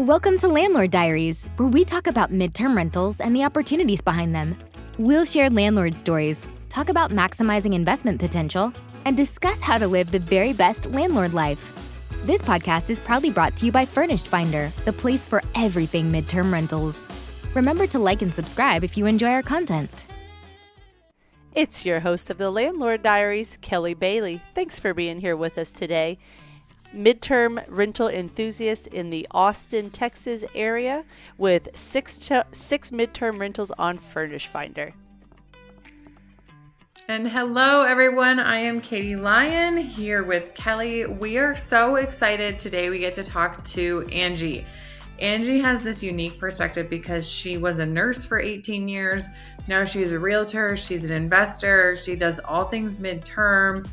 Welcome to Landlord Diaries, where we talk about midterm rentals and the opportunities behind them. We'll share landlord stories, talk about maximizing investment potential, and discuss how to live the very best landlord life. This podcast is proudly brought to you by Furnished Finder, the place for everything midterm rentals. Remember to like and subscribe if you enjoy our content. It's your host of the Landlord Diaries, Kelly Bailey. Thanks for being here with us today. Midterm rental enthusiast in the Austin, Texas area with six midterm rentals on Furnished Finder. And hello, everyone. I am Katie Lyon here with Kelly. We are so excited today. We get to talk to Angie. Angie has this unique perspective because she was a nurse for 18 years. Now she's a realtor. She's an investor. She does all things midterm.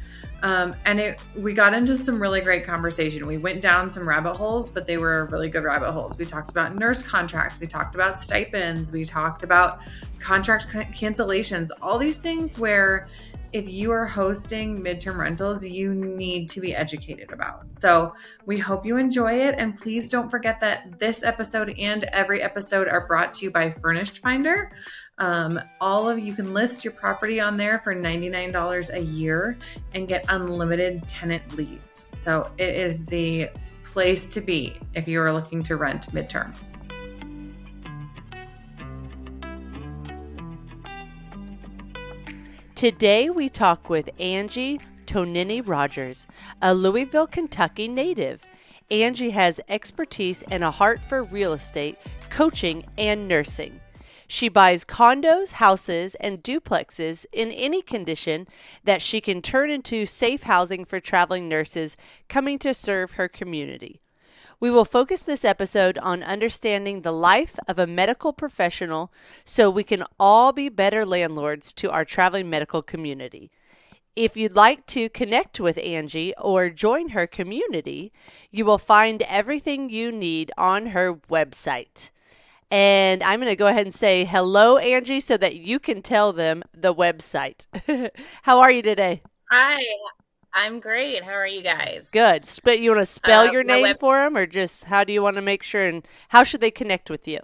We got into some really great conversation. We went down some rabbit holes, but they were really good rabbit holes. We talked about nurse contracts. We talked about stipends. We talked about contract cancellations, all these things where if you are hosting midterm rentals, you need to be educated about. So we hope you enjoy it. And please don't forget that this episode and every episode are brought to you by Furnished Finder. You can list your property on there for $99 a year and get unlimited tenant leads. So it is the place to be if you are looking to rent midterm. Today we talk with Angie Tonini-Rogers, a Louisville, Kentucky native. Angie has expertise and a heart for real estate, coaching, and nursing. She buys condos, houses, and duplexes in any condition that she can turn into safe housing for traveling nurses coming to serve her community. We will focus this episode on understanding the life of a medical professional so we can all be better landlords to our traveling medical community. If you'd like to connect with Angie or join her community, you will find everything you need on her website. And I'm going to go ahead and say hello, Angie, so that you can tell them the website. How are you today? Hi, I'm great. How are you guys? Good. You want to spell your name for them, or just how do you want to make sure, and how should they connect with you?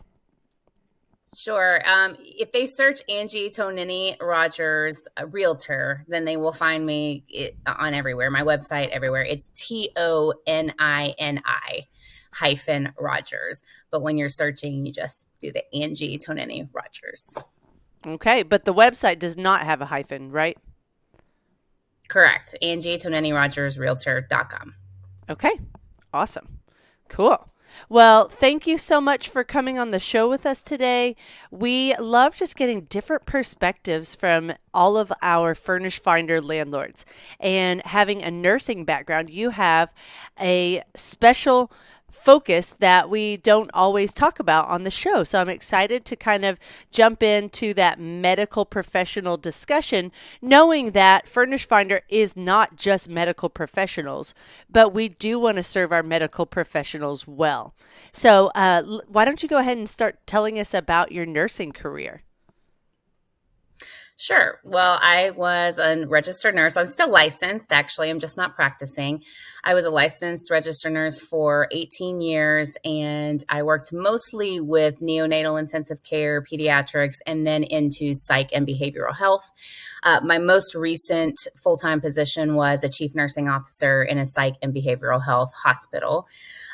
Sure. If they search Angie Tonini-Rogers, Realtor, then they will find me on everywhere. My website, everywhere. It's TONINI-Rogers. But when you're searching, you just do the Angie Tonini-Rogers. Okay, but the website does not have a hyphen, right? Correct. Angie Tonini-Rogers, Realtor.com. Okay, awesome. Cool. Well, thank you so much for coming on the show with us today. We love just getting different perspectives from all of our Furnished Finder landlords. And having a nursing background, you have a special focus that we don't always talk about on the show. So I'm excited to kind of jump into that medical professional discussion, knowing that Furnished Finder is not just medical professionals, but we do want to serve our medical professionals well. So why don't you go ahead and start telling us about your nursing career? Sure. Well, I was a registered nurse. I'm still licensed, actually. I'm just not practicing. I was a licensed registered nurse for 18 years, and I worked mostly with neonatal intensive care, pediatrics, and then into psych and behavioral health. My most recent full-time position was a chief nursing officer in a psych and behavioral health hospital.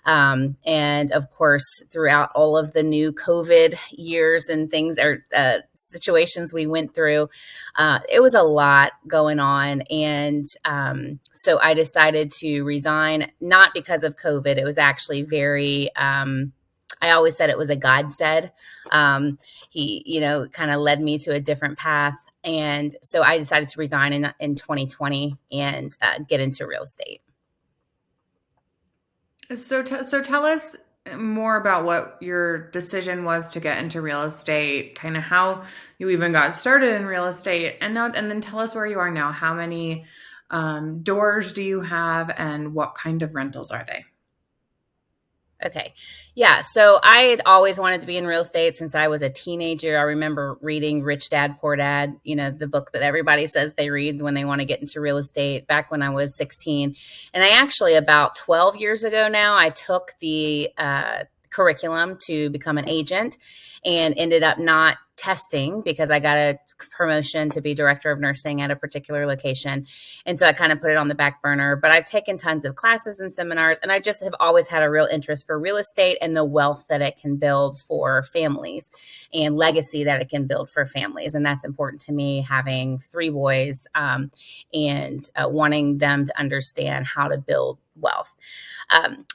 And of course, throughout all of the new COVID years and things or situations we went through, it was a lot going on. And so I decided to resign, not because of COVID. It was actually very, I always said it was a God said. He, kind of led me to a different path. And so I decided to resign in 2020 and get into real estate. So tell us more about what your decision was to get into real estate, kind of how you even got started in real estate, and then tell us where you are now. How many doors do you have, and what kind of rentals are they? Okay. Yeah. So I had always wanted to be in real estate since I was a teenager. I remember reading Rich Dad, Poor Dad, the book that everybody says they read when they want to get into real estate, back when I was 16. And I actually, about 12 years ago now, I took the curriculum to become an agent, and ended up not testing because I got a promotion to be director of nursing at a particular location. And so I kind of put it on the back burner, but I've taken tons of classes and seminars, and I just have always had a real interest for real estate and the wealth that it can build for families and legacy that it can build for families. And that's important to me, having 3 boys, and wanting them to understand how to build wealth.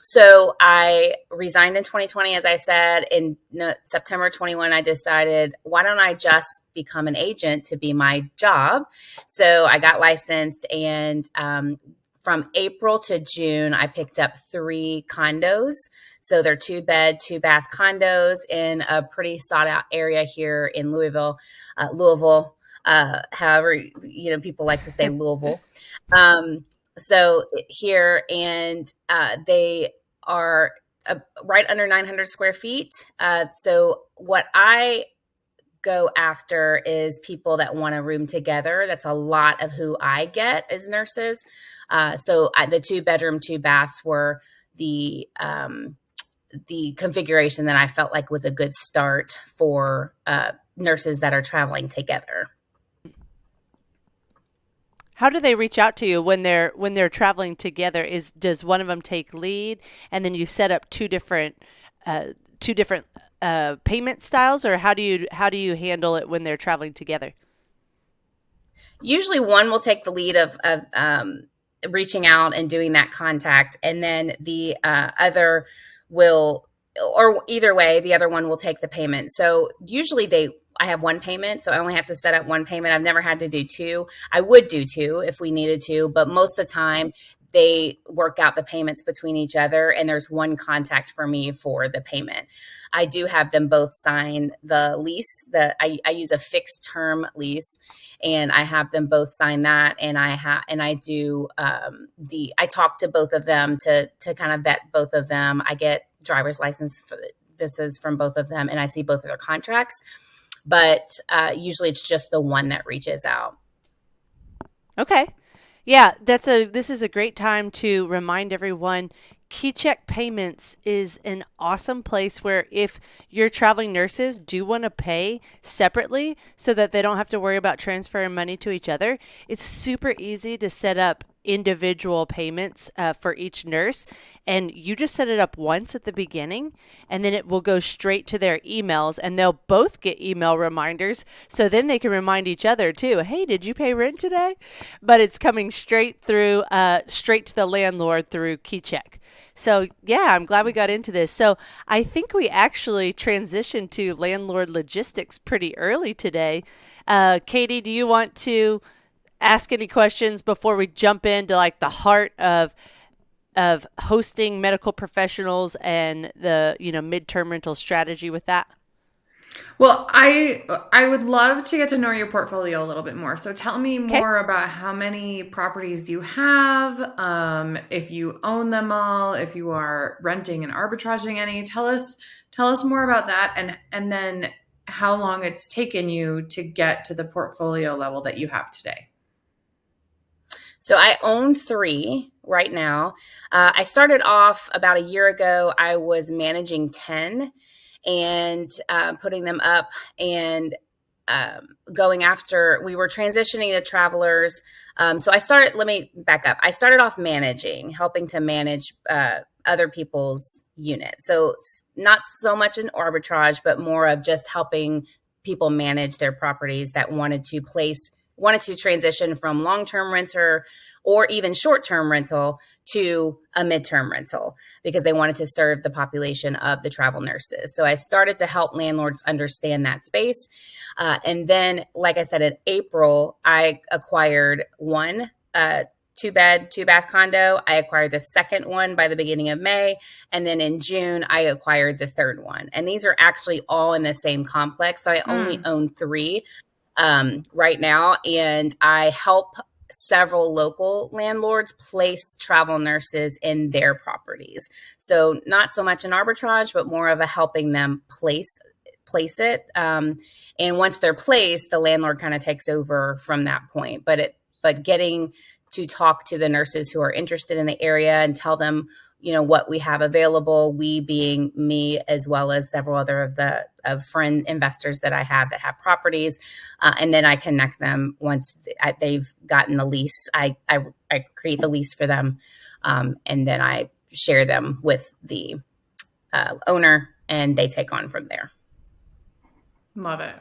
So I resigned in 2020, as I said. In September 21, I decided, why don't I just become an agent to be my job? So I got licensed, and from April to June, I picked up 3 condos. So they're 2-bed, 2-bath condos in a pretty sought out area here in Louisville. However, people like to say Louisville. So here, and they are right under 900 square feet. So what I go after is people that want a room together. That's a lot of who I get as nurses. So the 2-bedroom, 2 baths were the configuration that I felt like was a good start for nurses that are traveling together. How do they reach out to you when they're traveling together? Does one of them take lead, and then you set up two different payment styles, or how do you handle it when they're traveling together? Usually, one will take the lead of reaching out and doing that contact, and then the other will, or either way, the other one will take the payment. So usually I have one payment, so I only have to set up one payment. I've never had to do 2. I would do 2 if we needed to, but most of the time they work out the payments between each other, and there's one contact for me for the payment. I do have them both sign the lease. I use a fixed term lease, and I have them both sign that. And I talk to both of them to kind of vet both of them. I get driver's license this is from both of them, and I see both of their contracts. But usually it's just the one that reaches out. Okay. Yeah, this is a great time to remind everyone, KeyCheck Payments is an awesome place where if your traveling nurses do want to pay separately so that they don't have to worry about transferring money to each other, it's super easy to set up individual payments for each nurse, and you just set it up once at the beginning, and then it will go straight to their emails, and they'll both get email reminders, so then they can remind each other too, hey, did you pay rent today? But it's coming straight to the landlord through KeyCheck. So yeah, I'm glad we got into this. So I think we actually transitioned to landlord logistics pretty early today. Katie, do you want to ask any questions before we jump into like the heart of hosting medical professionals and the midterm rental strategy with that? Well, I would love to get to know your portfolio a little bit more. So tell me more about how many properties you have, if you own them all, if you are renting and arbitraging any. Tell us more about that, and then how long it's taken you to get to the portfolio level that you have today. So I own 3 right now. I started off about a year ago. I was managing 10 and putting them up and going after, we were transitioning to travelers. So let me back up. I started off helping to manage other people's units. So not so much an arbitrage, but more of just helping people manage their properties that wanted to transition from long-term renter or even short-term rental to a midterm rental because they wanted to serve the population of the travel nurses. So I started to help landlords understand that space. And then, like I said, in April, I acquired one 2-bed, 2-bath condo. I acquired the second one by the beginning of May. And then in June, I acquired the third one. And these are actually all in the same complex. So I only own 3 right now, and I help several local landlords place travel nurses in their properties. So not so much an arbitrage, but more of a helping them place it. And once they're placed, the landlord kind of takes over from that point. But getting to talk to the nurses who are interested in the area and tell them, what we have available, we being me, as well as several other of friend investors that I have that have properties. And then I connect them once they've gotten the lease. I create the lease for them. And then I share them with the owner, and they take on from there. Love it.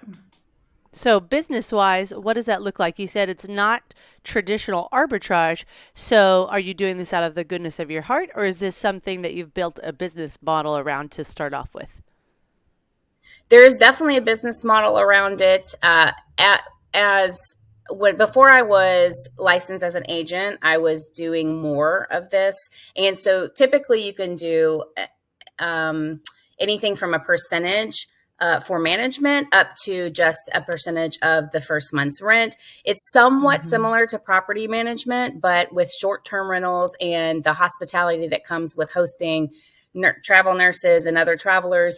So business-wise, what does that look like? You said it's not traditional arbitrage. So are you doing this out of the goodness of your heart, or is this something that you've built a business model around to start off with? There's definitely a business model around it. Before I was licensed as an agent, I was doing more of this. And so typically you can do anything from a percentage for management up to just a percentage of the first month's rent. It's somewhat similar to property management, but with short-term rentals and the hospitality that comes with hosting travel nurses and other travelers,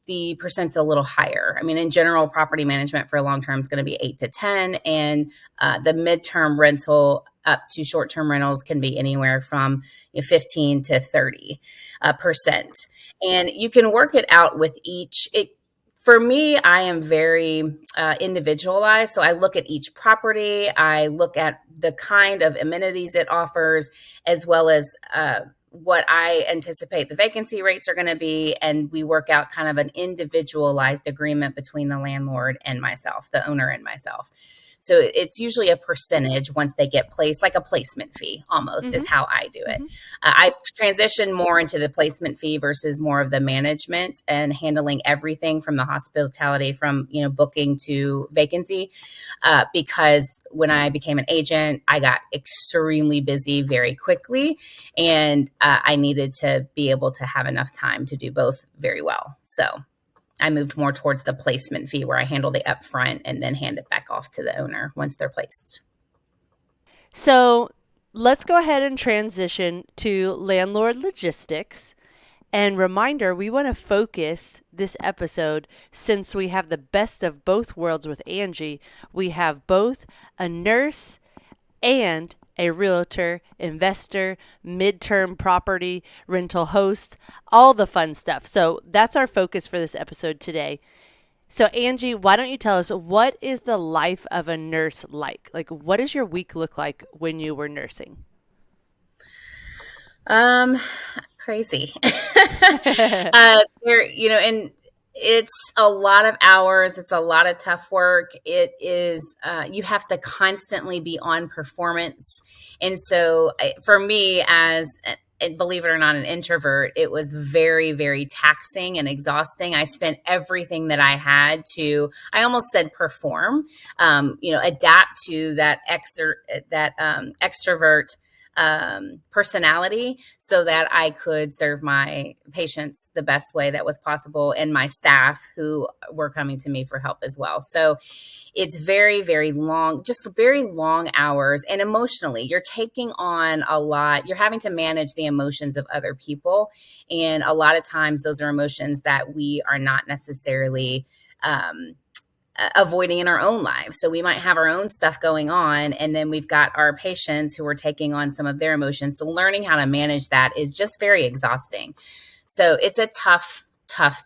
the percent's a little higher. I mean, in general, property management for a long term is going to be 8 to 10, and the midterm rental up to short-term rentals can be anywhere from 15 to 30%. And you can work it out with each. For me, I am very individualized. So I look at each property. I look at the kind of amenities it offers, as well as what I anticipate the vacancy rates are going to be. And we work out kind of an individualized agreement between the landlord and myself, the owner and myself. So it's usually a percentage once they get placed, like a placement fee almost is how I do it. I've transitioned more into the placement fee versus more of the management and handling everything from the hospitality, from, booking to vacancy, because when I became an agent, I got extremely busy very quickly, and I needed to be able to have enough time to do both very well. So I moved more towards the placement fee, where I handle the upfront and then hand it back off to the owner once they're placed. So let's go ahead and transition to landlord logistics. And reminder, we want to focus this episode, since we have the best of both worlds with Angie. We have both a nurse and a realtor, investor, midterm property, rental host, all the fun stuff. So that's our focus for this episode today. So Angie, why don't you tell us, what is the life of a nurse like? Like, what does your week look like when you were nursing? Crazy. And it's a lot of hours. It's a lot of tough work. It is, you have to constantly be on performance. And so for me, and believe it or not, an introvert, it was very, very taxing and exhausting. I spent everything that I had to, I almost said perform, adapt to that extrovert personality, so that I could serve my patients the best way that was possible, and my staff who were coming to me for help as well. So it's very, very long, just very long hours. And emotionally, you're taking on a lot. You're having to manage the emotions of other people. And a lot of times those are emotions that we are not necessarily avoiding in our own lives. So we might have our own stuff going on, and then we've got our patients who are taking on some of their emotions. So learning how to manage that is just very exhausting. So it's a tough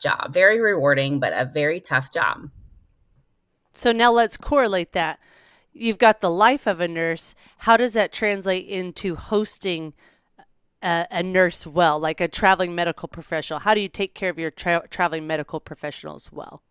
job, very rewarding, but a very tough job. So now let's correlate that. You've got the life of a nurse. How does that translate into hosting a nurse well, like a traveling medical professional? How do you take care of your traveling medical professionals well?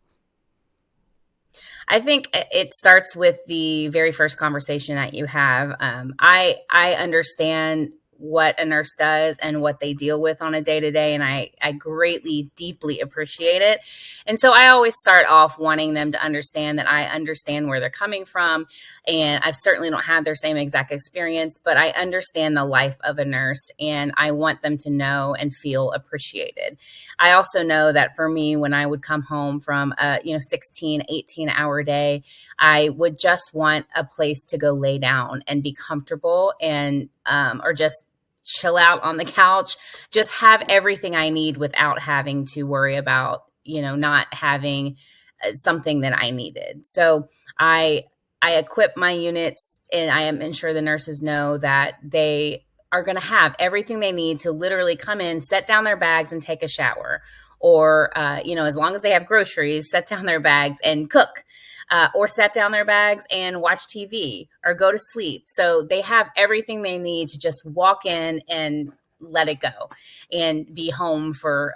I think it starts with the very first conversation that you have. I understand what a nurse does and what they deal with on a day-to-day, and I greatly, deeply appreciate it. And so I always start off wanting them to understand that I understand where they're coming from, and I certainly don't have their same exact experience, but I understand the life of a nurse, and I want them to know and feel appreciated. I also know that for me, when I would come home from a 16, 18-hour day, I would just want a place to go lay down and be comfortable, and or just chill out on the couch, just have everything I need without having to worry about, not having something that I needed. So I I equip my units, and I am ensure the nurses know that they are going to have everything they need to literally come in, set down their bags and take a shower. Or, as long as they have groceries, set down their bags and cook. Or set down their bags and watch TV or go to sleep. So they have everything they need to just walk in and let it go and be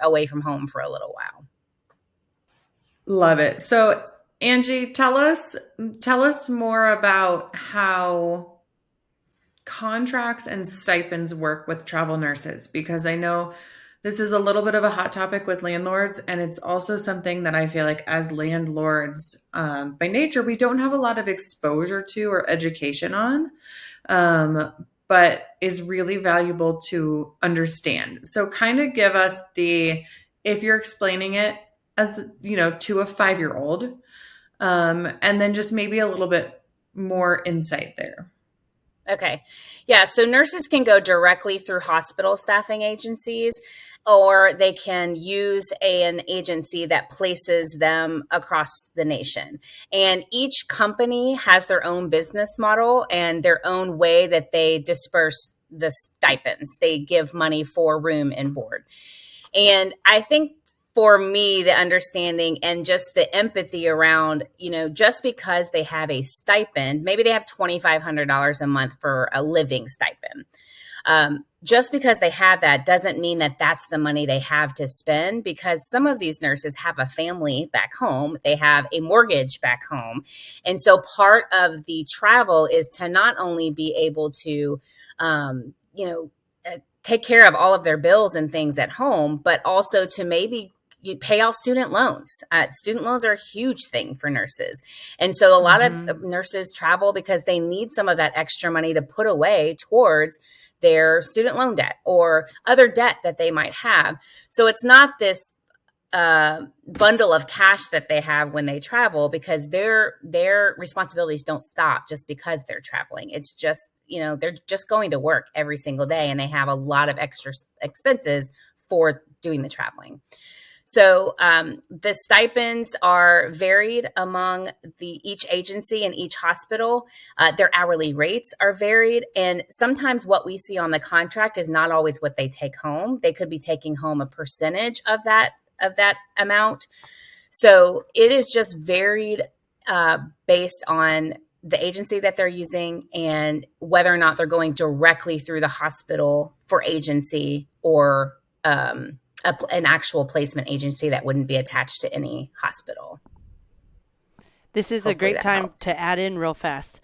away from home for a little while. Love it. So Angie, tell us more about how contracts and stipends work with travel nurses, because I know this is a little bit of a hot topic with landlords, and it's also something that I feel like as landlords, by nature, we don't have a lot of exposure to or education on, but is really valuable to understand. So kind of give us if you're explaining it as, to a 5-year-old, and then just maybe a little bit more insight there. Okay. Yeah. So nurses can go directly through hospital staffing agencies, or they can use an agency that places them across the nation. And each company has their own business model and their own way that they disperse the stipends. They give money for room and board. And I think for me, the understanding and just the empathy around, just because they have a stipend, maybe they have $2,500 a month for a living stipend. Just because they have that doesn't mean that that's the money they have to spend, because some of these nurses have a family back home. They have a mortgage back home. And so part of the travel is to not only be able to, take care of all of their bills and things at home, but also to maybe you pay off student loans. Student loans are a huge thing for nurses. And so a lot of nurses travel because they need some of that extra money to put away towards their student loan debt or other debt that they might have. So it's not this bundle of cash that they have when they travel, because their responsibilities don't stop just because they're traveling. It's just, they're just going to work every single day, and they have a lot of extra expenses for doing the traveling. So the stipends are varied among each agency and each hospital. Their hourly rates are varied. And sometimes what we see on the contract is not always what they take home. They could be taking home a percentage of that amount. So it is just varied based on the agency that they're using and whether or not they're going directly through the hospital for agency or an actual placement agency that wouldn't be attached to any hospital. This is a great time to add in real fast.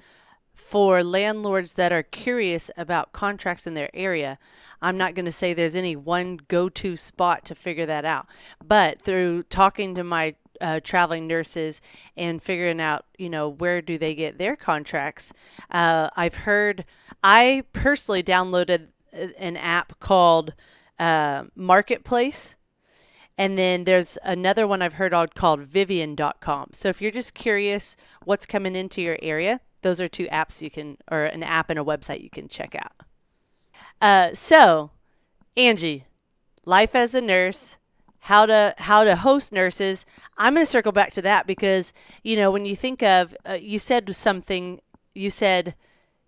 For landlords that are curious about contracts in their area, I'm not going to say there's any one go-to spot to figure that out. But through talking to my traveling nurses and figuring out, where do they get their contracts, I personally downloaded an app called Marketplace. And then there's another one I've heard of called Vivian.com. So if you're just curious what's coming into your area, those are two apps or an app and a website you can check out. So Angie, life as a nurse, how to host nurses. I'm going to circle back to that because, when you think of, you said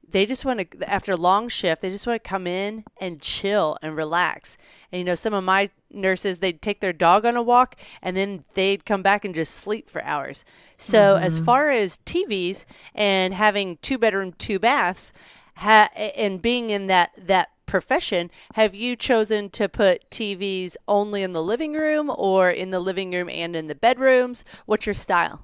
they just want to, after a long shift, they just want to come in and chill and relax. And, some of my nurses, they'd take their dog on a walk and then they'd come back and just sleep for hours. So as far as TVs and having 2-bedroom, 2 baths, and being in that profession, have you chosen to put TVs only in the living room or in the living room and in the bedrooms? What's your style?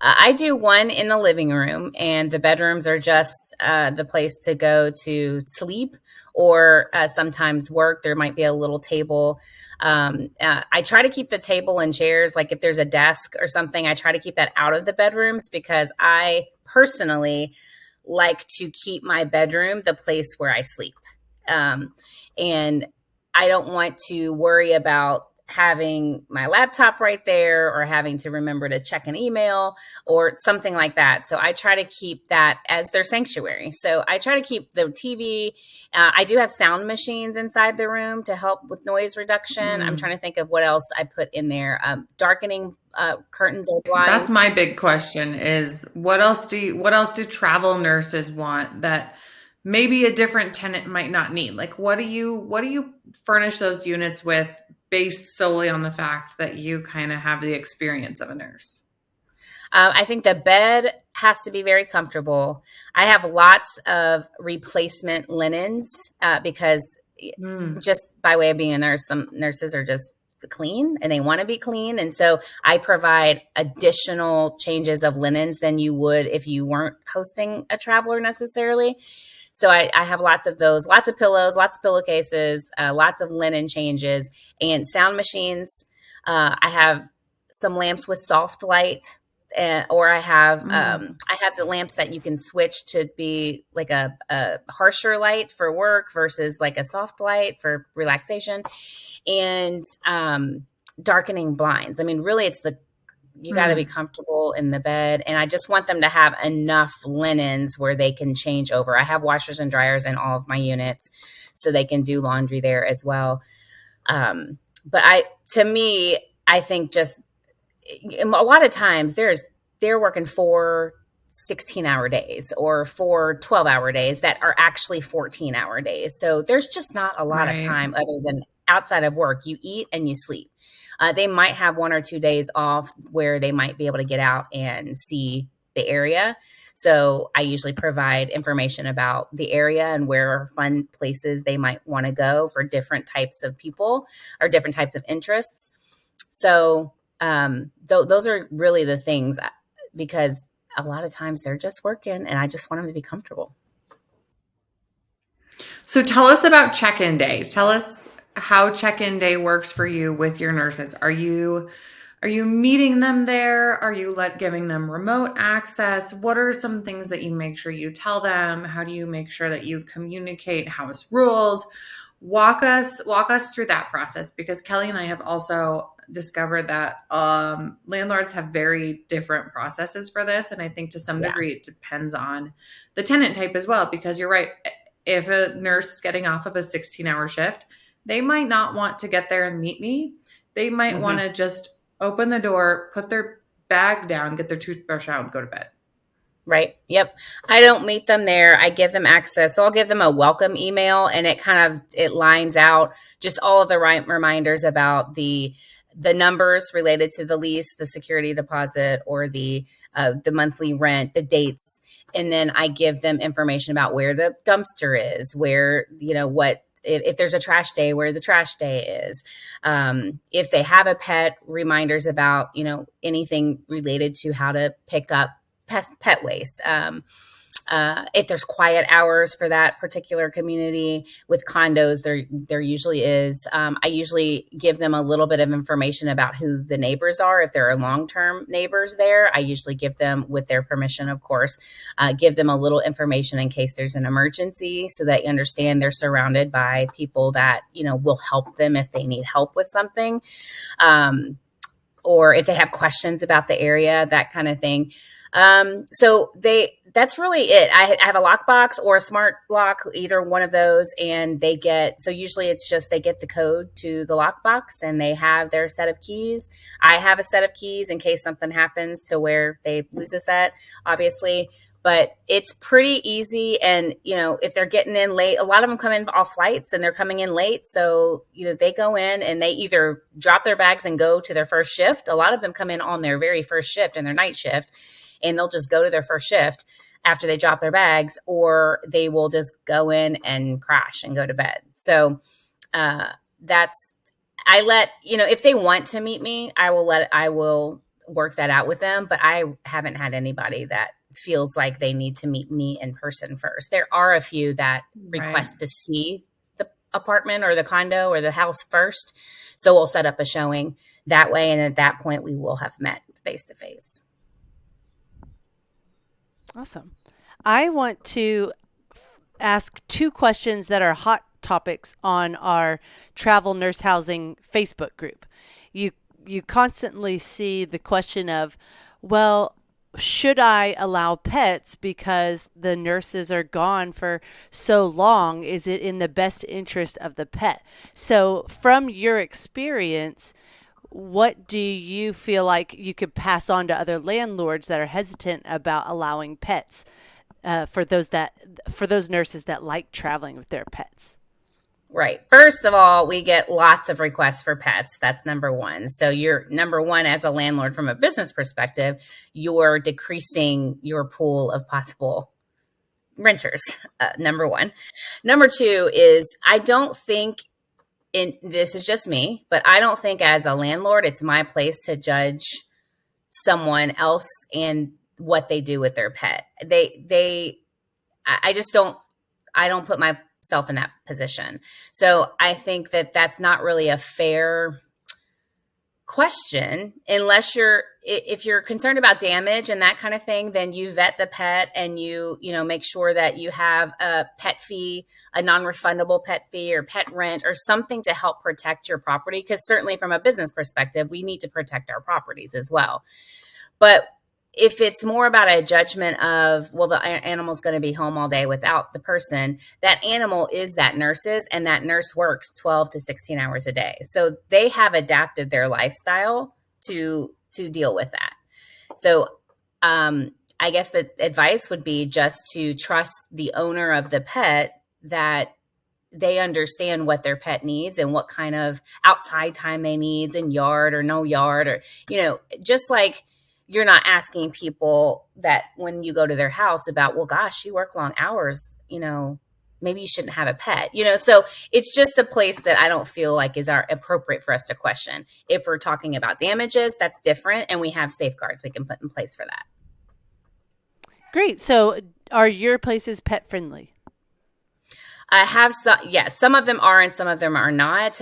I do one in the living room, and the bedrooms are just the place to go to sleep or sometimes work. There might be a little table. I try to keep the table and chairs, like if there's a desk or something, I try to keep that out of the bedrooms because I personally like to keep my bedroom the place where I sleep. And I don't want to worry about having my laptop right there or having to remember to check an email or something like that. So I try to keep that as their sanctuary. So I try to keep the TV. I do have sound machines inside the room to help with noise reduction. I'm trying to think of what else I put in there. Darkening curtains or blinds. That's my big question is what else do travel nurses want that maybe a different tenant might not need? Like what do you furnish those units with based solely on the fact that you kind of have the experience of a nurse? I think the bed has to be very comfortable. I have lots of replacement linens because just by way of being a nurse, some nurses are just clean and they want to be clean. And so I provide additional changes of linens than you would if you weren't hosting a traveler necessarily. So I have lots of those, lots of pillows, lots of pillowcases, lots of linen changes and sound machines. I have some lamps with soft light. Or I have the lamps that you can switch to be like a harsher light for work versus like a soft light for relaxation, and darkening blinds. I mean, really, you got to be comfortable in the bed, and I just want them to have enough linens where they can change over. I have washers and dryers in all of my units, so they can do laundry there as well. But I think just a lot of times they're working 4 16-hour days or 4 12-hour days that are actually 14-hour days. So there's just not a lot of time other than outside of work. You eat and you sleep. They might have 1 or 2 days off where they might be able to get out and see the area. So I usually provide information about the area and where are fun places they might want to go for different types of people or different types of interests. So those are really the things, because a lot of times they're just working and I just want them to be comfortable. So tell us about check-in days. Tell us how check-in day works for you with your nurses. Are you meeting them there? Are you giving them remote access? What are some things that you make sure you tell them? How do you make sure that you communicate house rules? Walk us through that process, because Kelly and I have also discovered that landlords have very different processes for this. And I think to some degree it depends on the tenant type as well, because you're right. If a nurse is getting off of a 16-hour shift, they might not want to get there and meet me. They might want to just open the door, put their bag down, get their toothbrush out, and go to bed. Right. Yep. I don't meet them there. I give them access. So I'll give them a welcome email, and it lines out just all of the right reminders about the numbers related to the lease, the security deposit, or the monthly rent, the dates. And then I give them information about where the dumpster is, where, if there's a trash day, where the trash day is. If they have a pet, reminders about, anything related to how to pick up pet waste. If there's quiet hours for that particular community with condos, there usually is. I usually give them a little bit of information about who the neighbors are. If there are long-term neighbors there, I usually give them, with their permission, of course, give them a little information in case there's an emergency, so that you understand they're surrounded by people that, will help them if they need help with something. Or if they have questions about the area, that kind of thing. That's really it. I have a lockbox or a smart lock, either one of those, and usually it's just they get the code to the lockbox and they have their set of keys. I have a set of keys in case something happens to where they lose a set, obviously, but it's pretty easy. And, if they're getting in late, a lot of them come in off flights and they're coming in late. So, they go in and they either drop their bags and go to their first shift. A lot of them come in on their very first shift and their night shift, and they'll just go to their first shift after they drop their bags, or they will just go in and crash and go to bed. So if they want to meet me, I will work that out with them. But I haven't had anybody that feels like they need to meet me in person first. There are a few that request to see the apartment or the condo or the house first. So we'll set up a showing that way. And at that point, we will have met face to face. Awesome. I want to ask 2 questions that are hot topics on our travel nurse housing Facebook group. You constantly see the question of, well, should I allow pets because the nurses are gone for so long? Is it in the best interest of the pet? So from your experience, what do you feel like you could pass on to other landlords that are hesitant about allowing pets for those nurses that like traveling with their pets? Right. First of all, we get lots of requests for pets. That's number one. So you're number one as a landlord from a business perspective, you're decreasing your pool of possible renters. Number one. Number two is I don't think this is just me, but I don't think as a landlord, it's my place to judge someone else and what they do with their pet. I just don't, I don't put myself in that position. So I think that that's not really a fair question unless if you're concerned about damage and that kind of thing, then you vet the pet and you make sure that you have a pet fee, a non-refundable pet fee or pet rent or something to help protect your property. Because certainly from a business perspective, we need to protect our properties as well. But if it's more about a judgment of, well, the animal's going to be home all day without the person, that animal is that nurse's, and that nurse works 12 to 16 hours a day. So they have adapted their lifestyle to deal with that. So I guess the advice would be just to trust the owner of the pet that they understand what their pet needs and what kind of outside time they needs and yard or no yard, or, just like you're not asking people that when you go to their house about, well, gosh, you work long hours, maybe you shouldn't have a pet, so it's just a place that I don't feel like is appropriate for us to question. If we're talking about damages, that's different. And we have safeguards we can put in place for that. Great. So are your places pet friendly? I have some, yes, some of them are and some of them are not.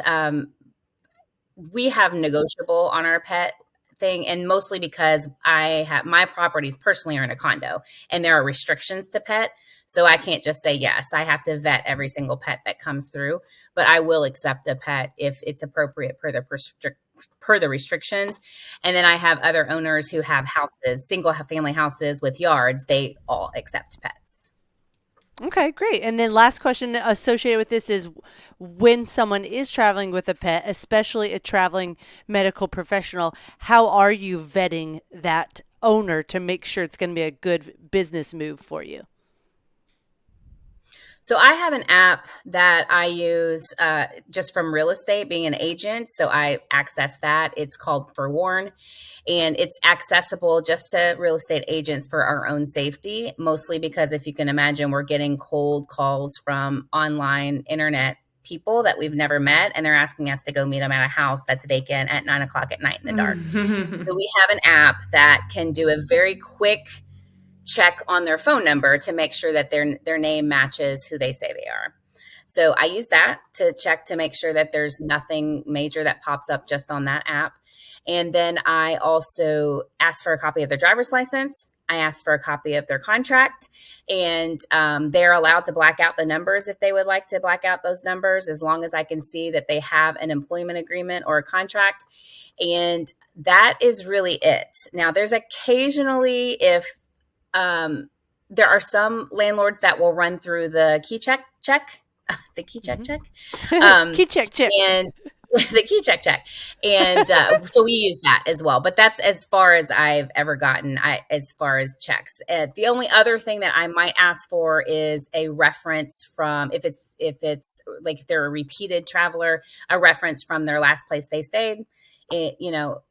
We have negotiable on our pet thing, and mostly because my properties personally are in a condo and there are restrictions to pet. So I can't just say yes. I have to vet every single pet that comes through, but I will accept a pet if it's appropriate per the restrictions. And then I have other owners who have houses, single family houses with yards. They all accept pets. Okay, great. And then last question associated with this is, when someone is traveling with a pet, especially a traveling medical professional, how are you vetting that owner to make sure it's going to be a good business move for you? So I have an app that I use just from real estate, being an agent. So I access that. It's called Forewarn, and it's accessible just to real estate agents for our own safety, mostly because if you can imagine, we're getting cold calls from online internet people that we've never met, and they're asking us to go meet them at a house that's vacant at 9:00 at night in the dark. So we have an app that can do a very quick check on their phone number to make sure that their name matches who they say they are. So I use that to check to make sure that there's nothing major that pops up just on that app. And then I also ask for a copy of their driver's license. I ask for a copy of their contract, and they're allowed to black out the numbers if they would like to black out those numbers, as long as I can see that they have an employment agreement or a contract. And that is really it. Now, there's occasionally, if there are some landlords that will run through the KeyCheck check, the KeyCheck check, KeyCheck check, and the KeyCheck check, and so we use that as well. But that's as far as I've ever gotten as far as checks. The only other thing that I might ask for is a reference from, if it's like if they're a repeated traveler, a reference from their last place they stayed.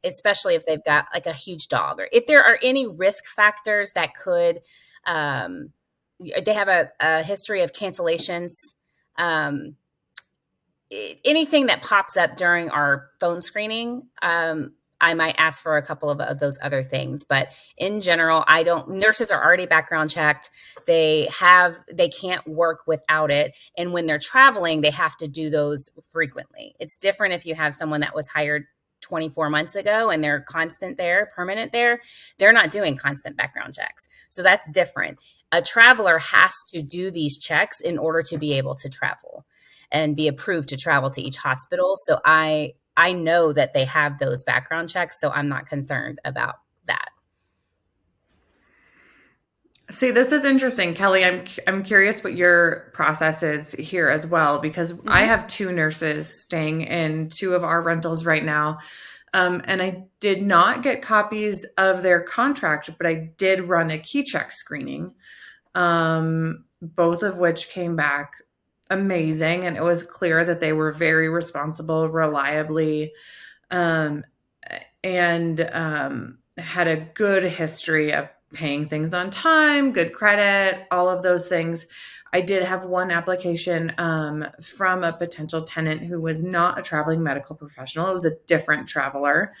Especially if they've got like a huge dog, or if there are any risk factors that could, they have a history of cancellations, anything that pops up during our phone screening, I might ask for a couple of those other things. But in general, nurses are already background checked. They can't work without it. And when they're traveling, they have to do those frequently. It's different if you have someone that was hired 24 months ago and they're permanent there. They're not doing constant background checks. So that's different. A traveler has to do these checks in order to be able to travel and be approved to travel to each hospital. So I know that they have those background checks, so I'm not concerned about that. See, this is interesting, Kelly. I'm curious what your process is here as well, because I have two nurses staying in two of our rentals right now. And I did not get copies of their contract, but I did run a KeyCheck screening, both of which came back amazing. And it was clear that they were very responsible, reliably, and had a good history of paying things on time, good credit, all of those things. I did have one application from a potential tenant who was not a traveling medical professional. It was a different traveler.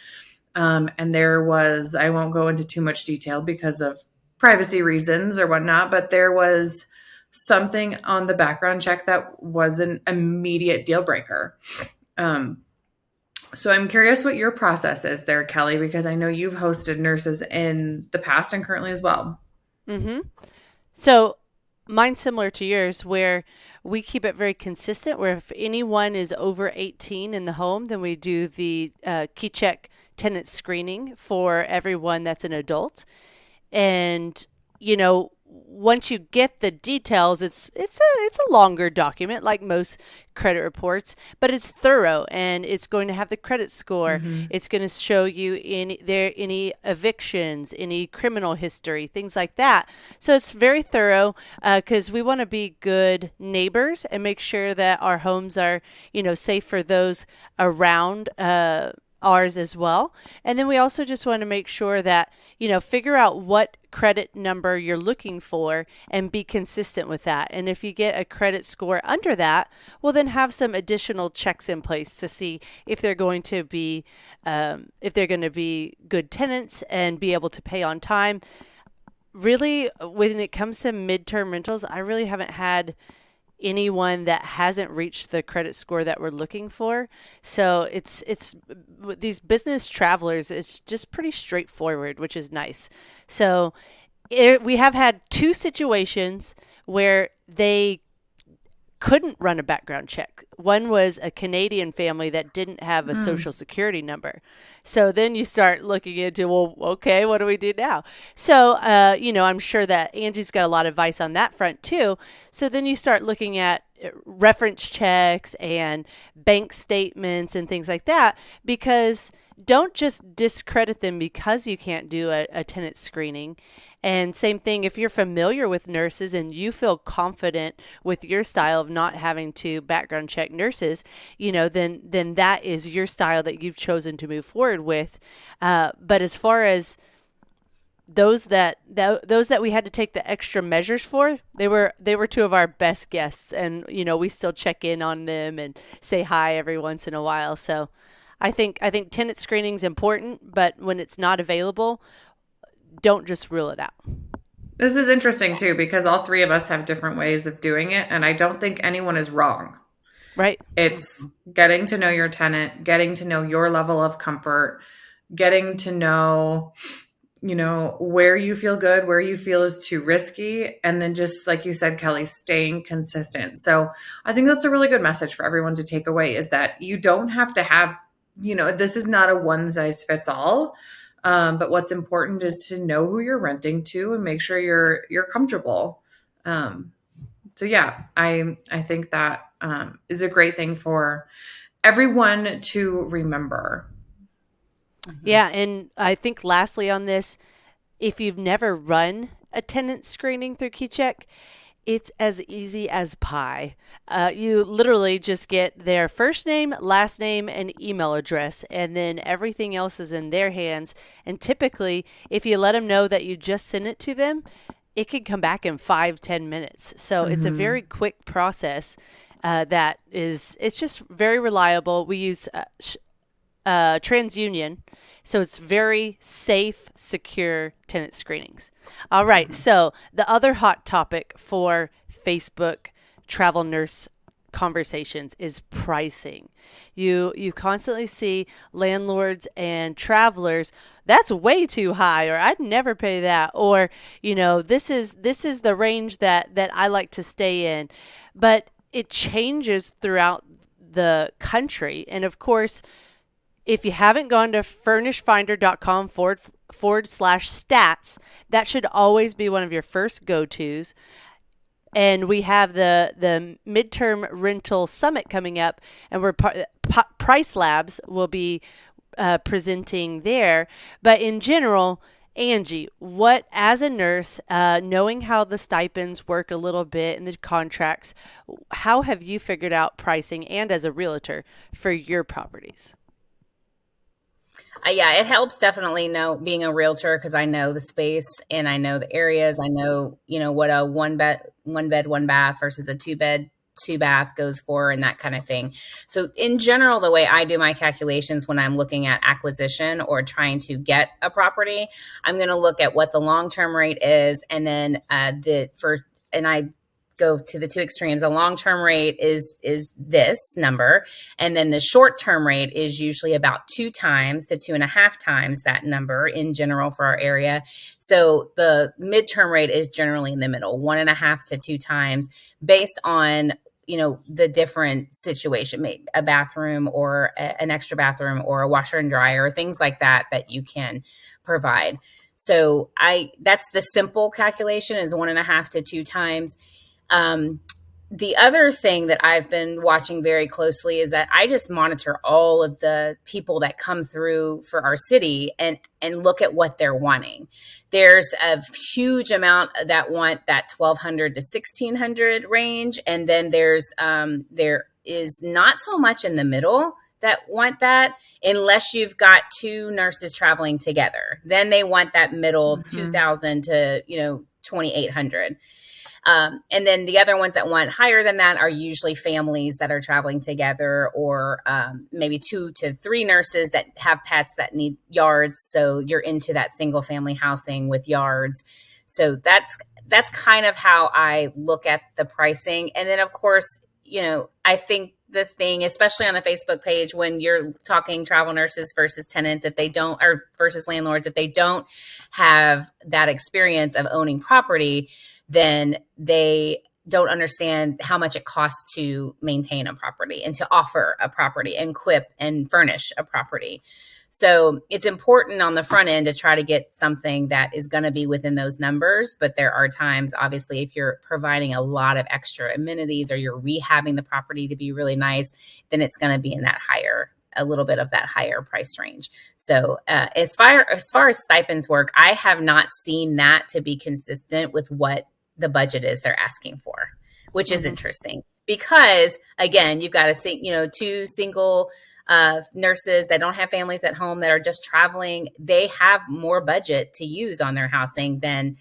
And there was, I won't go into too much detail because of privacy reasons or whatnot, but there was something on the background check that was an immediate deal breaker. So I'm curious what your process is there, Kelly, because I know you've hosted nurses in the past and currently as well. Mm-hmm. So mine's similar to yours, where we keep it very consistent, where if anyone is over 18 in the home, then we do the KeyCheck tenant screening for everyone that's an adult. And, once you get the details, it's a longer document, like most credit reports, but it's thorough, and it's going to have the credit score. Mm-hmm. It's going to show you any evictions, any criminal history, things like that. So it's very thorough, because we want to be good neighbors and make sure that our homes are, safe for those around ours as well. And then we also just want to make sure that, figure out what credit number you're looking for and be consistent with that. And if you get a credit score under that, well, then have some additional checks in place to see if they're going to be good tenants and be able to pay on time. Really, when it comes to midterm rentals, I really haven't had anyone that hasn't reached the credit score that we're looking for. So it's these business travelers, it's just pretty straightforward, which is nice. So we have had two situations where they couldn't run a background check. One was a Canadian family that didn't have a social security number. So then you start looking into, well, okay, what do we do now? So, I'm sure that Angie's got a lot of advice on that front too. So then you start looking at reference checks and bank statements and things like that, because don't just discredit them because you can't do a tenant screening. And same thing, if you're familiar with nurses and you feel confident with your style of not having to background check nurses, then that is your style that you've chosen to move forward with. But as far as those that we had to take the extra measures for, they were two of our best guests, and we still check in on them and say hi every once in a while. So I think tenant screening is important, but when it's not available, don't just rule it out. This is interesting too, because all three of us have different ways of doing it, and I don't think anyone is wrong. Right. It's getting to know your tenant, getting to know your level of comfort, getting to know, where you feel good, where you feel is too risky, and then just like you said, Kelly, staying consistent. So I think that's a really good message for everyone to take away, is that you don't have to have, this is not a one size fits all. But what's important is to know who you're renting to and make sure you're comfortable. So yeah, I think that is a great thing for everyone to remember. Yeah, and I think lastly on this, if you've never run a tenant screening through KeyCheck, it's as easy as pie. You literally just get their first name, last name, and email address, and then everything else is in their hands. And typically, if you let them know that you just sent it to them, it can come back in 5-10 minutes. So it's a very quick process it's just very reliable. We use TransUnion. So it's very safe, secure tenant screenings. All right. So the other hot topic for Facebook travel nurse conversations is pricing. You constantly see landlords and travelers, that's way too high, or I'd never pay that, or this is the range that I like to stay in. But it changes throughout the country. And of course, if you haven't gone to furnishedfinder.com/stats, that should always be one of your first go-tos. And we have the midterm rental summit coming up, and Price Labs will be presenting there. But in general, Angie, what, as a nurse, knowing how the stipends work a little bit in the contracts, how have you figured out pricing, and as a realtor, for your properties? Yeah, it helps definitely know being a realtor because I know the space and I know the areas. I know, what a one bed, one bath versus a two bed, two bath goes for and that kind of thing. So in general, the way I do my calculations when I'm looking at acquisition or trying to get a property, I'm going to look at what the long-term rate is. And then I go to the two extremes. A long-term rate is this number. And then the short-term rate is usually about 2 times to 2.5 times that number in general for our area. So the midterm rate is generally in the middle, 1.5 to 2 times based on, the different situation, maybe a bathroom or an extra bathroom or a washer and dryer, things like that you can provide. So that's the simple calculation is 1.5 to 2 times. The other thing that I've been watching very closely is that I just monitor all of the people that come through for our city and look at what they're wanting. There's a huge amount that want that 1,200 to 1,600 range. And then there is not so much in the middle that want that unless you've got 2 nurses traveling together. Then they want that middle 2,000 to, 2,800. And then the other ones that want higher than that are usually families that are traveling together or maybe 2 to 3 nurses that have pets that need yards. So you're into that single family housing with yards. So that's kind of how I look at the pricing. And then, of course, I think the thing, especially on the Facebook page, when you're talking travel nurses versus tenants, or versus landlords, if they don't have that experience of owning property, then they don't understand how much it costs to maintain a property and to offer a property and equip and furnish a property. So it's important on the front end to try to get something that is going to be within those numbers. But there are times, obviously, if you're providing a lot of extra amenities or you're rehabbing the property to be really nice, then it's going to be in a little bit of that higher price range. So as far as stipends work, I have not seen that to be consistent with what the budget is they're asking for, which is interesting because, again, you've got to see, 2 single nurses that don't have families at home that are just traveling. They have more budget to use on their housing than,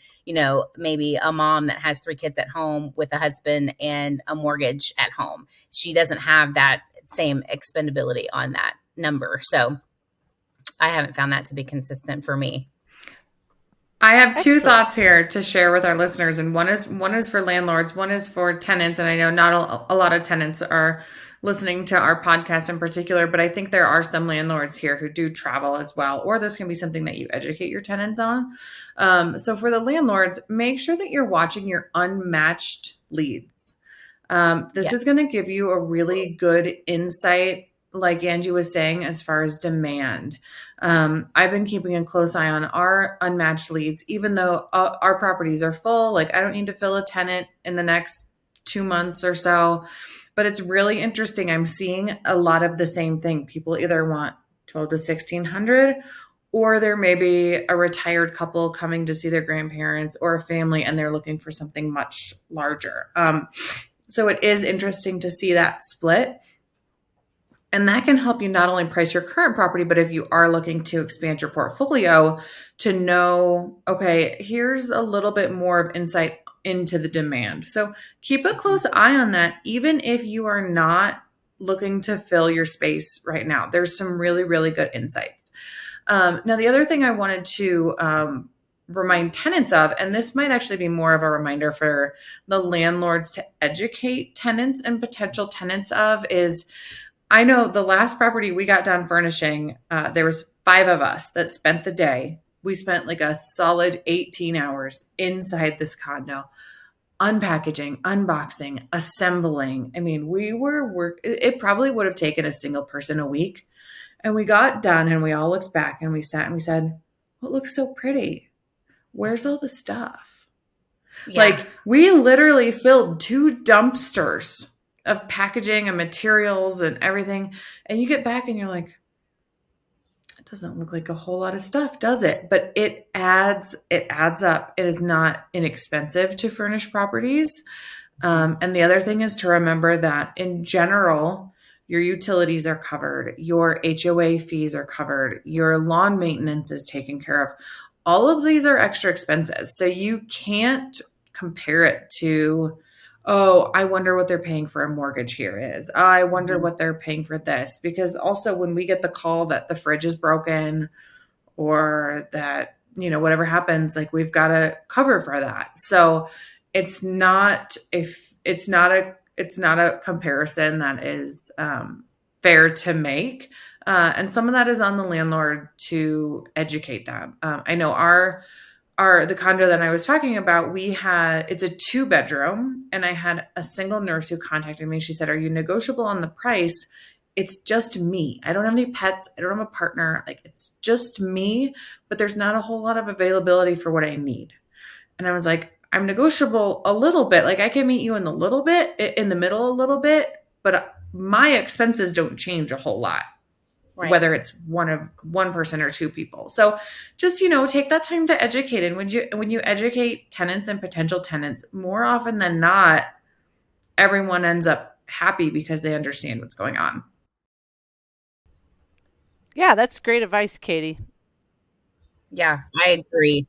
maybe a mom that has 3 kids at home with a husband and a mortgage at home. She doesn't have that same expendability on that number. So I haven't found that to be consistent for me. I have 2 thoughts here to share with our listeners, and one is for landlords, one is for tenants. And I know not a lot of tenants are listening to our podcast in particular, but I think there are some landlords here who do travel as well, or this can be something that you educate your tenants on. So for the landlords, make sure that you're watching your unmatched leads. This is going to give you a really good insight, like Angie was saying, as far as demand. I've been keeping a close eye on our unmatched leads, even though our properties are full. Like, I don't need to fill a tenant in the next 2 months or so, but it's really interesting. I'm seeing a lot of the same thing. People either want 12 to 1,600, or there may be a retired couple coming to see their grandparents or a family, and they're looking for something much larger. So it is interesting to see that split. And that can help you not only price your current property, but if you are looking to expand your portfolio, to know, okay, here's a little bit more of insight into the demand. So keep a close eye on that, even if you are not looking to fill your space right now. There's some really, really good insights. Now, the other thing I wanted to remind tenants of, and this might actually be more of a reminder for the landlords to educate tenants and potential tenants of, is I know the last property we got done furnishing, there was 5 of us that spent the day. We spent like a solid 18 hours inside this condo, unpackaging, unboxing, assembling. I mean, it probably would have taken a single person a week. And we got done and we all looked back and we sat and we said, well, it looks so pretty. Where's all the stuff? Yeah. Like, we literally filled 2 dumpsters of packaging and materials and everything. And you get back and you're like, doesn't look like a whole lot of stuff, does it? But it adds up. It is not inexpensive to furnish properties. And the other thing is to remember that in general, your utilities are covered, your HOA fees are covered, your lawn maintenance is taken care of. All of these are extra expenses. So you can't compare it to, oh, I wonder what they're paying for a mortgage here is. Oh, I wonder what they're paying for this. Because also when we get the call that the fridge is broken or that, whatever happens, like we've got to cover for that. So it's not a comparison that is fair to make. And some of that is on the landlord to educate them. I know the condo that I was talking about, it's a 2-bedroom, and I had a single nurse who contacted me. She said, "Are you negotiable on the price? It's just me. I don't have any pets. I don't have a partner. Like, it's just me, but there's not a whole lot of availability for what I need." And I was like, "I'm negotiable a little bit. Like, I can meet you in the middle a little bit, but my expenses don't change a whole lot." Right. Whether it's one person or 2 people. So just, take that time to educate. And when you educate tenants and potential tenants, more often than not, everyone ends up happy because they understand what's going on. Yeah, that's great advice, Katie. Yeah, I agree.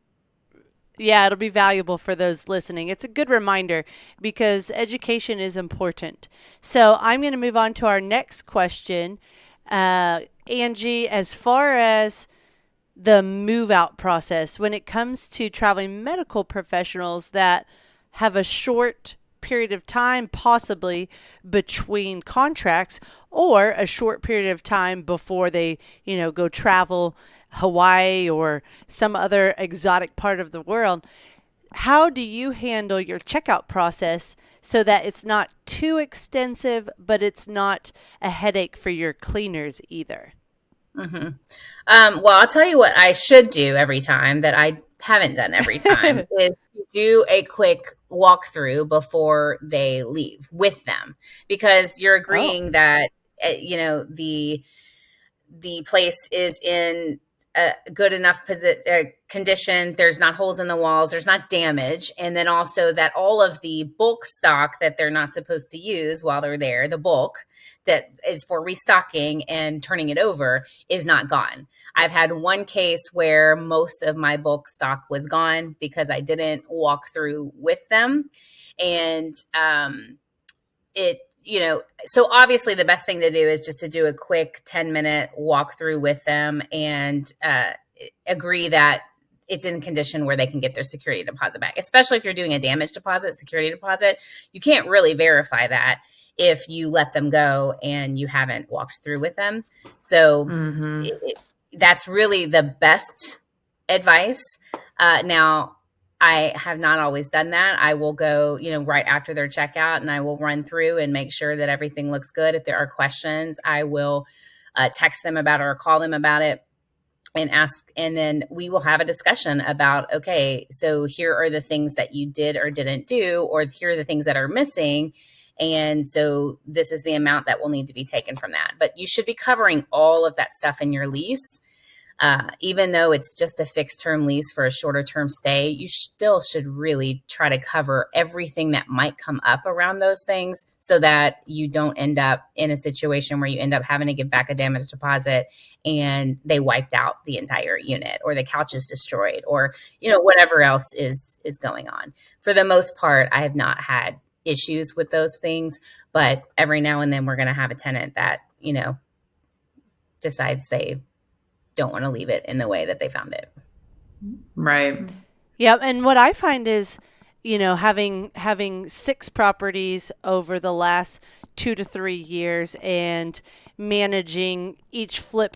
Yeah, it'll be valuable for those listening. It's a good reminder because education is important. So I'm going to move on to our next question. Angie, as far as the move out process, when it comes to traveling medical professionals that have a short period of time possibly between contracts or a short period of time before they, go travel Hawaii or some other exotic part of the world, how do you handle your checkout process so that it's not too extensive, but it's not a headache for your cleaners either? Mm-hmm. Well, I'll tell you what I should do every time that I haven't done every time is to do a quick walkthrough before they leave with them, because you're agreeing that, the place is in a good enough condition. There's not holes in the walls. There's not damage. And then also that all of the bulk stock that they're not supposed to use while they're there, the bulk that is for restocking and turning it over, is not gone. I've had one case where most of my bulk stock was gone because I didn't walk through with them. And so obviously the best thing to do is just to do a quick 10-minute walkthrough with them and agree that it's in condition where they can get their security deposit back. Especially if you're doing a damage deposit, security deposit, you can't really verify that if you let them go and you haven't walked through with them. So that's really the best advice. Now, I have not always done that. I will go, right after their checkout, and I will run through and make sure that everything looks good. If there are questions, I will text them about it or call them about it and ask. And then we will have a discussion about, okay, so here are the things that you did or didn't do, or here are the things that are missing. And so this is the amount that will need to be taken from that. But you should be covering all of that stuff in your lease. Even though it's just a fixed term lease for a shorter term stay, you still should really try to cover everything that might come up around those things so that you don't end up in a situation where you end up having to give back a damage deposit and they wiped out the entire unit, or the couch is destroyed, or, whatever else is going on. For the most part, I have not had issues with those things, but every now and then we're going to have a tenant that, decides they don't want to leave it in the way that they found it. Right. Yeah. And what I find is, having 6 properties over the last 2 to 3 years and managing each flip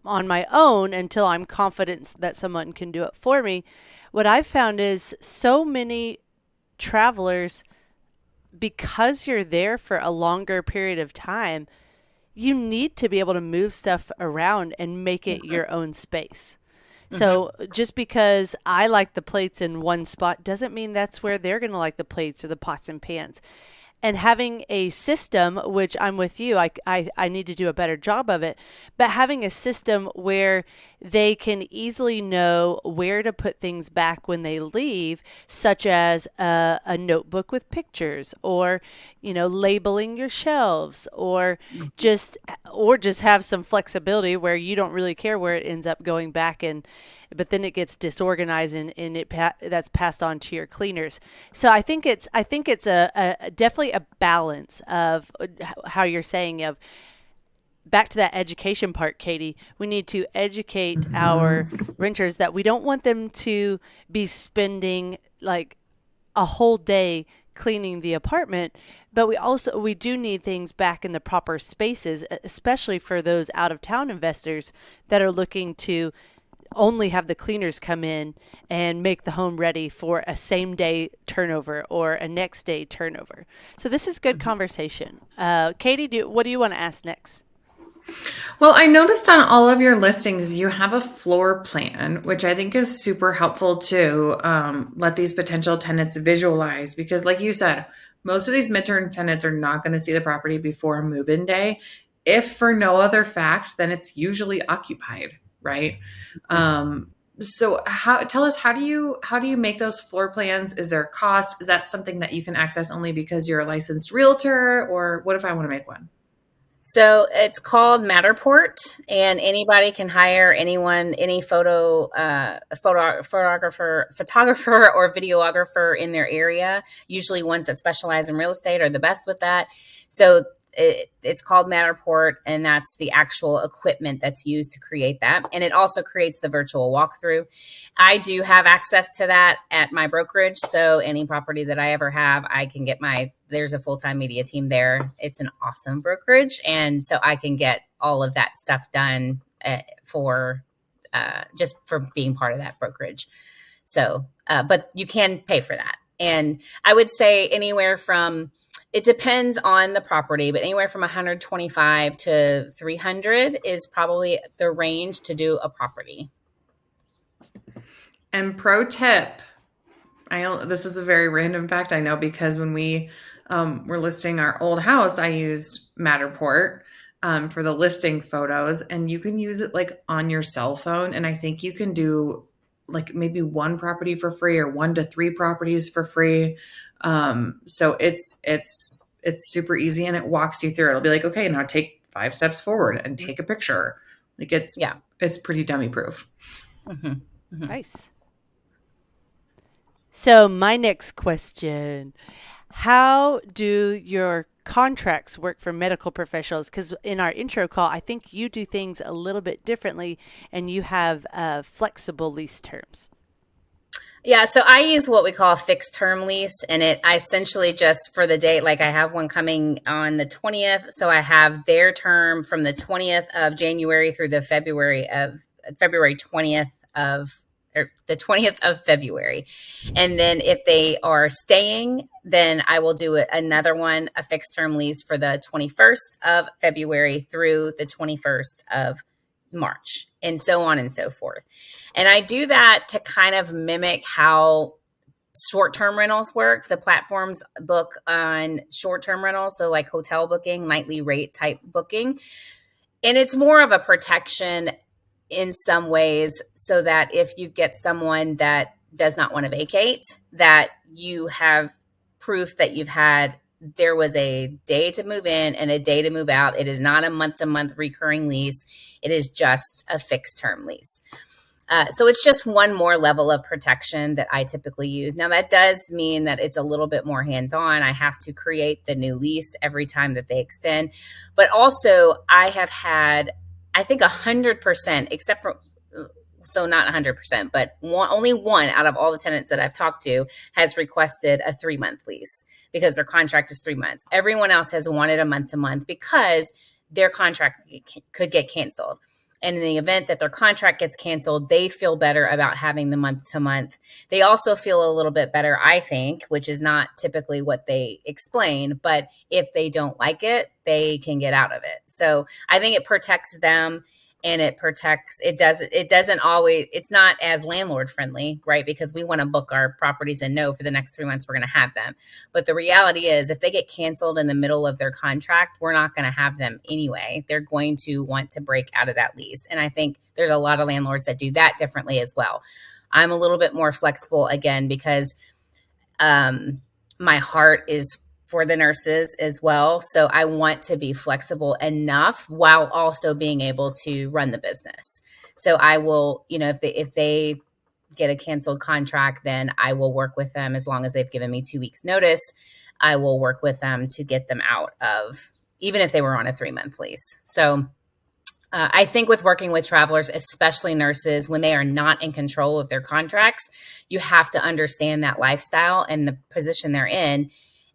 on my own until I'm confident that someone can do it for me. What I've found is so many travelers, because you're there for a longer period of time, you need to be able to move stuff around and make it your own space. So just because I like the plates in one spot doesn't mean that's where they're going to like the plates or the pots and pans. and having a system, which I'm with you, I need to do a better job of it, but having a system where they can easily know where to put things back when they leave, such as a notebook with pictures, or labeling your shelves, or just have some flexibility where you don't really care where it ends up going back, but then it gets disorganized and that's passed on to your cleaners. So I think it's a definitely a balance of how you're saying of. Back to that education part, Katie, we need to educate our renters that we don't want them to be spending like a whole day cleaning the apartment, but we do need things back in the proper spaces, especially for those out of town investors that are looking to only have the cleaners come in and make the home ready for a same day turnover or a next day turnover. So this is good conversation. Katie, what do you want to ask next? Well, I noticed on all of your listings, you have a floor plan, which I think is super helpful to let these potential tenants visualize. Because like you said, most of these midterm tenants are not going to see the property before move-in day. If for no other fact, then it's usually occupied, right? So tell us, how do you make those floor plans? Is there a cost? Is that something that you can access only because you're a licensed realtor? Or what if I want to make one? So it's called Matterport, and anybody can hire anyone, any photographer or videographer in their area. Usually ones that specialize in real estate are the best with that. So it's called Matterport, and that's the actual equipment that's used to create that. And it also creates the virtual walkthrough. I do have access to that at my brokerage. So any property that I ever have, I can get there's a full-time media team there. It's an awesome brokerage. And so I can get all of that stuff done just for being part of that brokerage. So, but you can pay for that. And I would say it depends on the property, but anywhere from 125 to 300 is probably the range to do a property. And pro tip, this is a very random fact, I know, because when we were listing our old house, I used Matterport for the listing photos, and you can use it like on your cell phone. And I think you can do like maybe one property for free or 1 to 3 properties for free. So it's super easy, and it walks you through. It'll be like, okay, now take 5 steps forward and take a picture. Like it's pretty dummy proof. Mm-hmm. Mm-hmm. Nice. So my next question, how do your contracts work for medical professionals? Because in our intro call, I think you do things a little bit differently, and you have flexible lease terms. Yeah, so I use what we call a fixed term lease, and I essentially just for the date, like I have one coming on the 20th. So I have their term from the 20th of January through the February 20th or the 20th of February. And then if they are staying, then I will do another one, a fixed term lease for the 21st of February through the 21st of March, and so on and so forth. And I do that to kind of mimic how short-term rentals work. The platforms book on short-term rentals, so like hotel booking, nightly rate type booking. And it's more of a protection in some ways, so that if you get someone that does not want to vacate, that you have proof that there was a day to move in and a day to move out. It is not a month-to-month recurring lease. It is just a fixed term lease. So it's just one more level of protection that I typically use. Now, that does mean that it's a little bit more hands-on. I have to create the new lease every time that they extend. But also, I have had, I think 100%, except for, so not 100%, but only one out of all the tenants that I've talked to has requested a 3-month lease because their contract is 3 months. Everyone else has wanted a month-to-month because their contract could get canceled. And in the event that their contract gets canceled, they feel better about having the month-to-month. They also feel a little bit better, I think, which is not typically what they explain. But if they don't like it, they can get out of it. So I think it protects them. and it protects, it doesn't always, it's not as landlord friendly, right? Because we want to book our properties and know for the next 3 months we're going to have them. But the reality is, if they get canceled in the middle of their contract, we're not going to have them anyway. They're going to want to break out of that lease. And I think there's a lot of landlords that do that differently as well. I'm a little bit more flexible, again, because my heart is for the nurses as well. So I want to be flexible enough while also being able to run the business. So I will, if they get a canceled contract, then I will work with them as long as they've given me 2 weeks notice. I will work with them to get them out of, even if they were on a 3-month lease. So I think with working with travelers, especially nurses, when they are not in control of their contracts, you have to understand that lifestyle and the position they're in.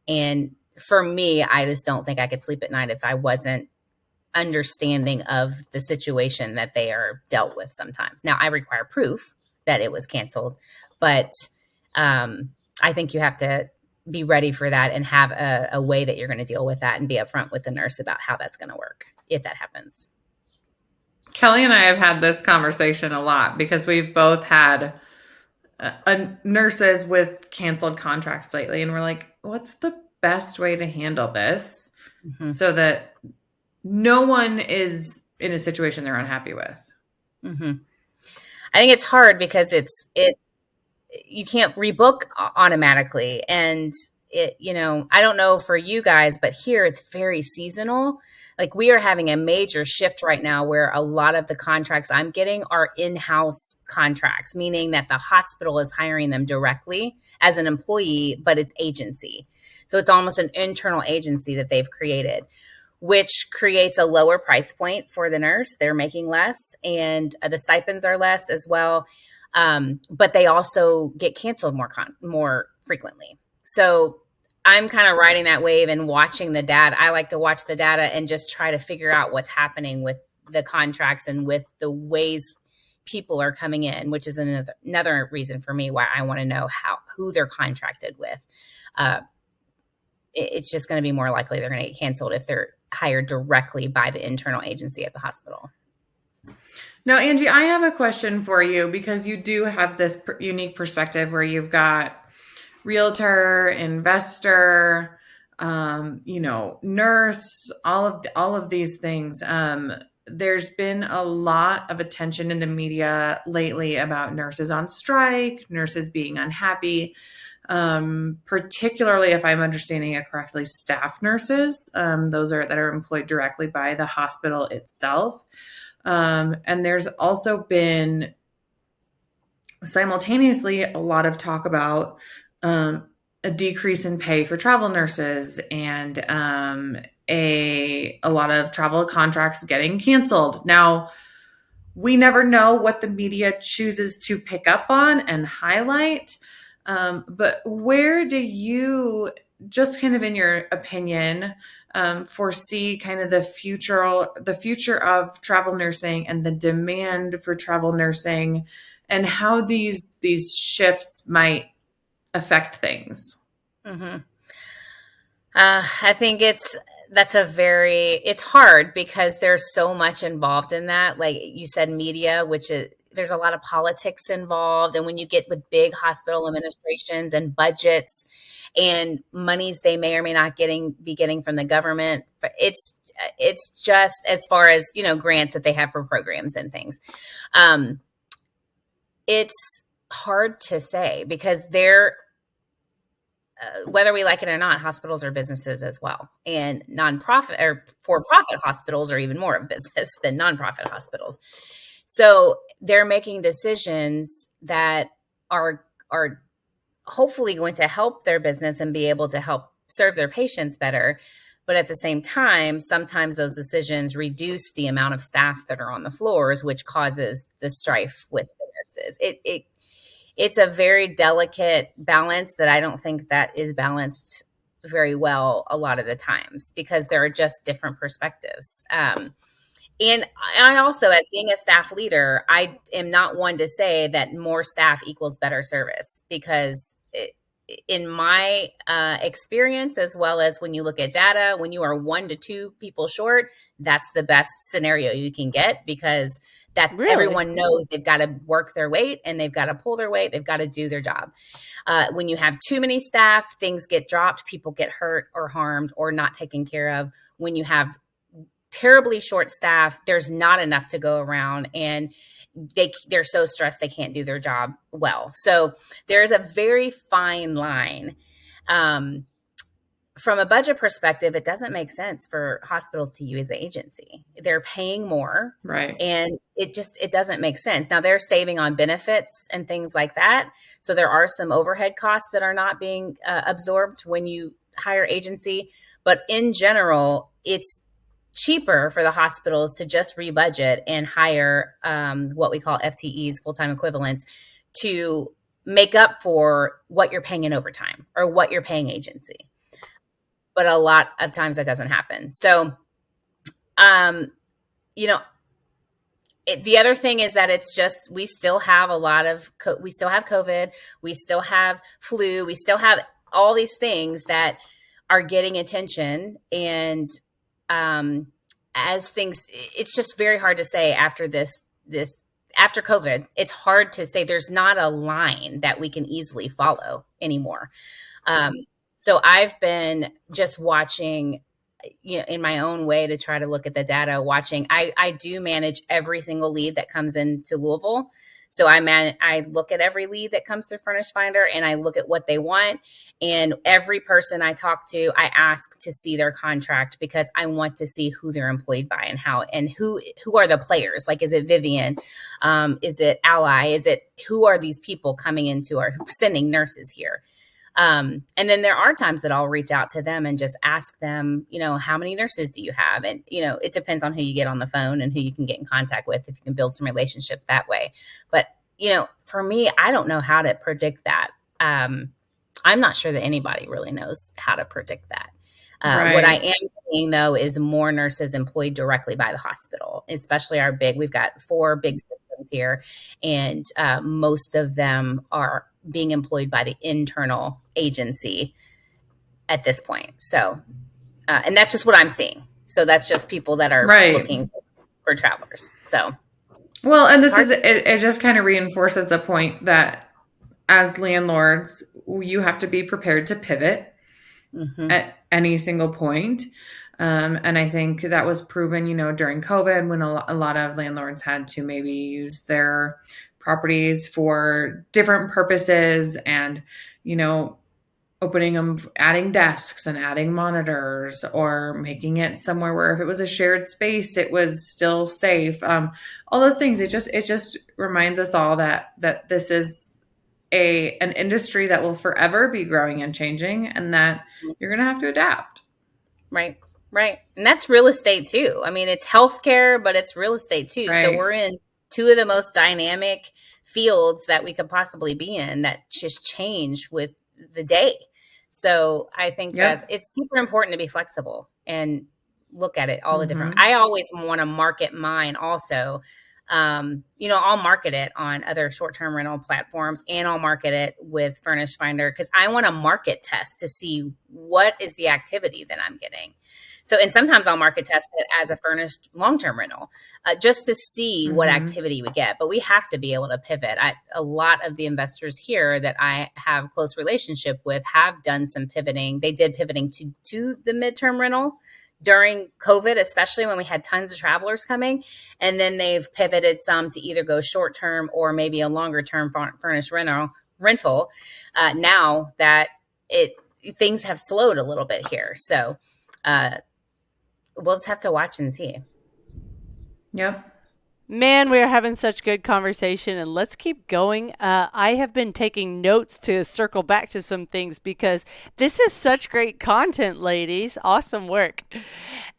And for me, I just don't think I could sleep at night if I wasn't understanding of the situation that they are dealt with sometimes. Now, I require proof that it was canceled, but I think you have to be ready for that and have a way that you're going to deal with that and be upfront with the nurse about how that's going to work if that happens. Kelly and I have had this conversation a lot because we've both had nurses with canceled contracts lately. And we're like, what's the best way to handle this so that no one is in a situation they're unhappy with? I think it's hard because you can't rebook automatically. And I don't know for you guys, but here it's very seasonal. Like, we are having a major shift right now where a lot of the contracts I'm getting are in-house contracts, meaning that the hospital is hiring them directly as an employee, but it's agency. So it's almost an internal agency that they've created, which creates a lower price point for the nurse. They're making less, and the stipends are less as well. But they also get canceled more frequently. So I'm kind of riding that wave and watching the data. I like to watch the data and just try to figure out what's happening with the contracts and with the ways people are coming in, which is another reason for me why I want to know who they're contracted with. It's just going to be more likely they're going to get canceled if they're hired directly by the internal agency at the hospital. Now, Angie, I have a question for you because you do have this unique perspective where you've got realtor, investor, nurse, all of these things. There's been a lot of attention in the media lately about nurses on strike, nurses being unhappy, particularly, if I'm understanding it correctly, staff nurses, those that are employed directly by the hospital itself. And there's also been simultaneously a lot of talk about a decrease in pay for travel nurses and a lot of travel contracts getting canceled. Now, we never know what the media chooses to pick up on and highlight, but where do you, just kind of in your opinion, foresee kind of the future of travel nursing and the demand for travel nursing, and how these shifts might affect things? I think it's hard because there's so much involved in that. Like you said, media, there's a lot of politics involved. And when you get with big hospital administrations and budgets and monies they may or may not be getting from the government, but it's just as far as, grants that they have for programs and things. It's hard to say because whether we like it or not, hospitals are businesses as well. And nonprofit or for-profit hospitals are even more of a business than nonprofit hospitals. So they're making decisions that are hopefully going to help their business and be able to help serve their patients better. But at the same time, sometimes those decisions reduce the amount of staff that are on the floors, which causes the strife with the nurses. It's a very delicate balance that I don't think that is balanced very well a lot of the times because there are just different perspectives. And I also, as being a staff leader, I am not one to say that more staff equals better service because in my experience, as well as when you look at data, when you are 1 to 2 people short, that's the best scenario you can get, because that Really? everyone knows they've got to work their weight and they've got to pull their weight. They've got to do their job. When you have too many staff, things get dropped, people get hurt or harmed or not taken care of. When you have terribly short staff, there's not enough to go around, and they're so stressed they can't do their job well. So there's a very fine line. From a budget perspective, it doesn't make sense for hospitals to use the agency. They're paying more, Right. and it doesn't make sense. Now they're saving on benefits and things like that. So there are some overhead costs that are not being absorbed when you hire agency. But in general, it's cheaper for the hospitals to just rebudget and hire what we call FTEs, full-time equivalents, to make up for what you're paying in overtime or what you're paying agency. But a lot of times that doesn't happen. So, the other thing is that it's just, we still have we still have COVID, we still have flu, we still have all these things that are getting attention. And as things, it's just very hard to say after after COVID, it's hard to say. There's not a line that we can easily follow anymore. So I've been just watching, in my own way to try to look at the data, I do manage every single lead that comes into Louisville. So I look at every lead that comes through Furnished Finder, and I look at what they want. And every person I talk to, I ask to see their contract, because I want to see who they're employed by and how, and who are the players. Like, is it Vivian? Is it Ally? Who are these people coming into or sending nurses here? And then there are times that I'll reach out to them and just ask them, how many nurses do you have? And, it depends on who you get on the phone and who you can get in contact with, if you can build some relationship that way. But, for me, I don't know how to predict that. I'm not sure that anybody really knows how to predict that. Right. What I am seeing, though, is more nurses employed directly by the hospital, especially we've got 4 big systems here, and most of them are being employed by the internal agency at this point. So, and that's just what I'm seeing. So that's just people that are looking for travelers. So, well, and it just kind of reinforces the point that as landlords, you have to be prepared to pivot at any single point. And I think that was proven, during COVID, when a lot of landlords had to maybe use their properties for different purposes, and, opening them, adding desks and adding monitors, or making it somewhere where if it was a shared space, it was still safe. All those things. It just reminds us all that this is an industry that will forever be growing and changing, and that you're going to have to adapt. Right. Right. And that's real estate too. I mean, it's healthcare, but it's real estate too. Right. So we're in 2 of the most dynamic fields that we could possibly be in, that just change with the day. So I think that it's super important to be flexible and look at it all the different. I always want to market mine also. I'll market it on other short-term rental platforms, and I'll market it with Furnished Finder, because I want to market test to see what is the activity that I'm getting. So, and sometimes I'll market test it as a furnished long-term rental, just to see what activity we get. But we have to be able to pivot. A lot of the investors here that I have close relationship with have done some pivoting. They did pivoting to the midterm rental during COVID, especially when we had tons of travelers coming. And then they've pivoted some to either go short-term or maybe a longer-term furnished rental. Now that things have slowed a little bit here. So we'll just have to watch and see. Yep. Man, we are having such good conversation, and let's keep going. I have been taking notes to circle back to some things, because this is such great content, ladies. Awesome work.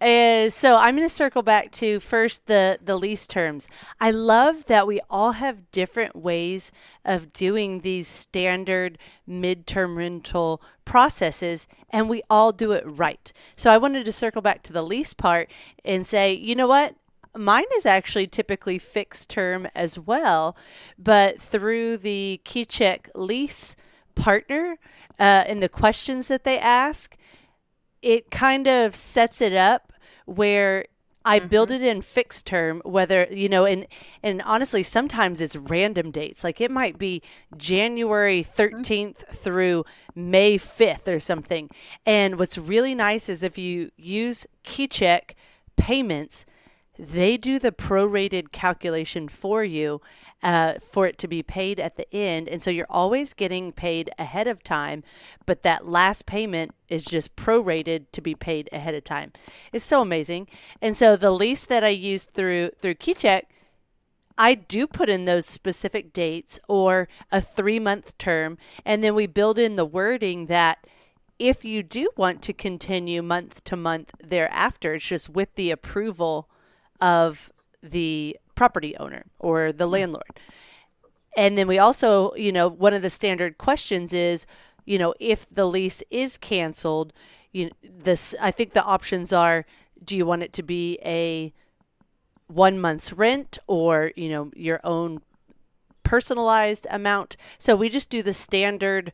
So I'm going to circle back to first the lease terms. I love that we all have different ways of doing these standard midterm rental processes, and we all do it right. So I wanted to circle back to the lease part and say, you know what? Mine is actually typically fixed term as well, but through the KeyCheck lease partner and the questions that they ask, it kind of sets it up where I build it in fixed term, whether, and honestly, sometimes it's random dates. Like it might be January 13th through May 5th or something. And what's really nice is if you use KeyCheck Payments, they do the prorated calculation for you for it to be paid at the end. And so you're always getting paid ahead of time, but that last payment is just prorated to be paid ahead of time. It's so amazing. And so the lease that I use through KeyCheck, I do put in those specific dates or a 3-month term. And then we build in the wording that if you do want to continue month to month thereafter, it's just with the approval of the property owner or the landlord. And then we also, one of the standard questions is, if the lease is canceled, I think the options are, do you want it to be a 1 month's rent or, your own personalized amount? So we just do the standard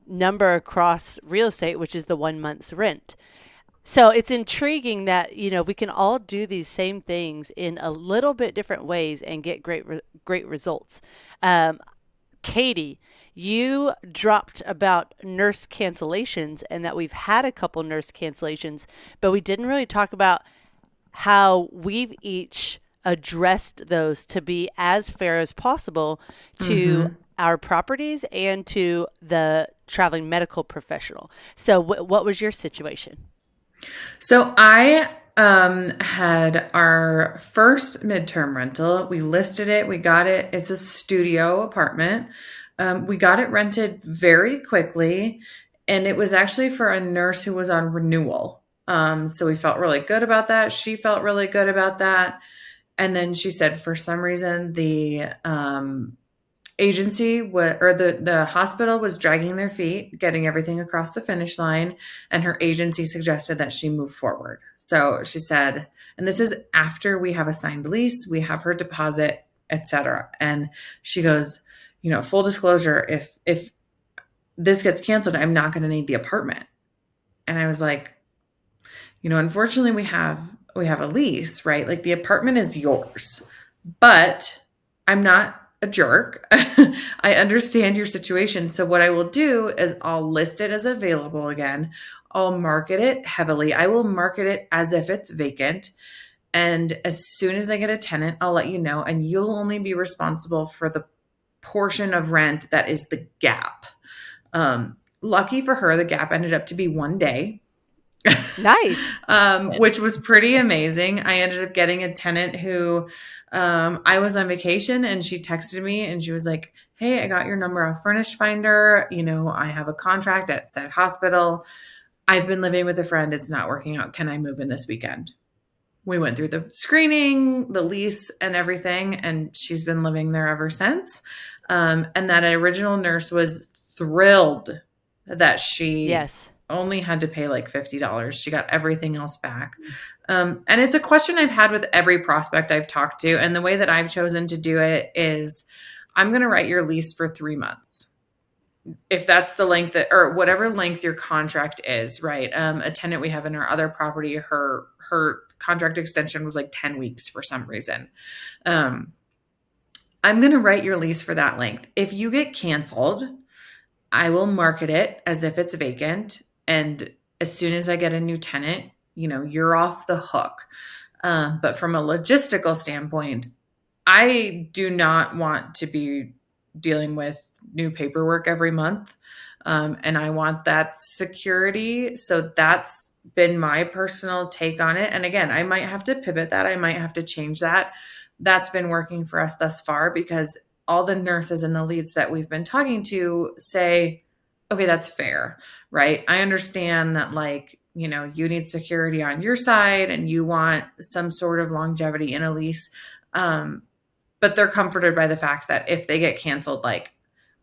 number across real estate, which is the 1 month's rent. So it's intriguing that, we can all do these same things in a little bit different ways and get great results. Katie, you dropped about nurse cancellations and that we've had a couple nurse cancellations, but we didn't really talk about how we've each addressed those to be as fair as possible to our properties and to the traveling medical professional. So what was your situation? So I had our first midterm rental. We listed it. We got it. It's a studio apartment. We got it rented very quickly, and it was actually for a nurse who was on renewal. So we felt really good about that. She felt really good about that. And then she said, for some reason, the agency the hospital was dragging their feet, getting everything across the finish line, and her agency suggested that she move forward. So she said, and this is after we have a signed lease, we have her deposit, etc. And she goes, full disclosure, if this gets canceled, I'm not going to need the apartment. And I was like, unfortunately we have a lease, right? Like the apartment is yours, but I'm not a jerk. I understand your situation. So what I will do is I'll list it as available again. I'll market it heavily. I will market it as if it's vacant. And as soon as I get a tenant, I'll let you know. And you'll only be responsible for the portion of rent that is the gap. Lucky for her, the gap ended up to be 1 day. Nice. Which was pretty amazing. I ended up getting a tenant who I was on vacation and she texted me and she was like, hey, I got your number off Furnished Finder. I have a contract at said hospital. I've been living with a friend. It's not working out. Can I move in this weekend? We went through the screening, the lease and everything. And she's been living there ever since. And that original nurse was thrilled that she only had to pay like $50. She got everything else back. And it's a question I've had with every prospect I've talked to. And the way that I've chosen to do it is I'm going to write your lease for 3 months. If that's the length or whatever length your contract is, right? A tenant we have in our other property, her contract extension was like 10 weeks for some reason. I'm going to write your lease for that length. If you get canceled, I will market it as if it's vacant. And as soon as I get a new tenant, you're off the hook. But from a logistical standpoint, I do not want to be dealing with new paperwork every month. And I want that security. So that's been my personal take on it. And again, I might have to pivot that. I might have to change that. That's been working for us thus far because all the nurses and the leads that we've been talking to say, okay, that's fair, right? I understand that you need security on your side and you want some sort of longevity in a lease. But they're comforted by the fact that if they get canceled, I'm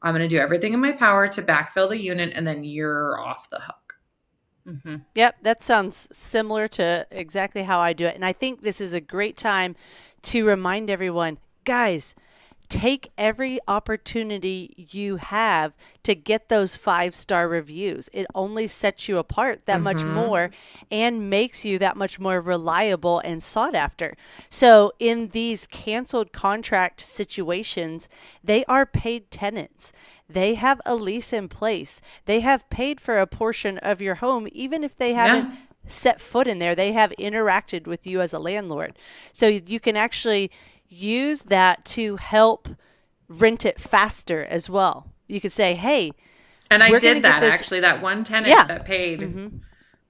going to do everything in my power to backfill the unit and then you're off the hook. Mm-hmm. Yep. That sounds similar to exactly how I do it. And I think this is a great time to remind everyone, guys, take every opportunity you have to get those 5-star reviews. It only sets you apart that much more and makes you that much more reliable and sought after. So in these canceled contract situations, they are paid tenants. They have a lease in place. They have paid for a portion of your home, even if they haven't set foot in there. They have interacted with you as a landlord. So you can actually use that to help rent it faster as well. You could say, hey, and I did that actually. That one tenant that paid,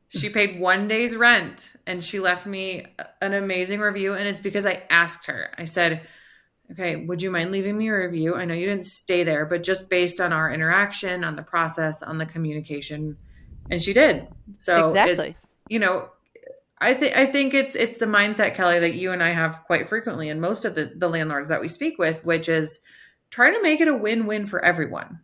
she paid 1 day's rent and she left me an amazing review. And it's because I asked her, I said, okay, would you mind leaving me a review? I know you didn't stay there, but just based on our interaction, on the process, on the communication. And she did. So exactly. It's, I think it's the mindset, Kelly, that you and I have quite frequently, and most of the landlords that we speak with, which is try to make it a win-win for everyone,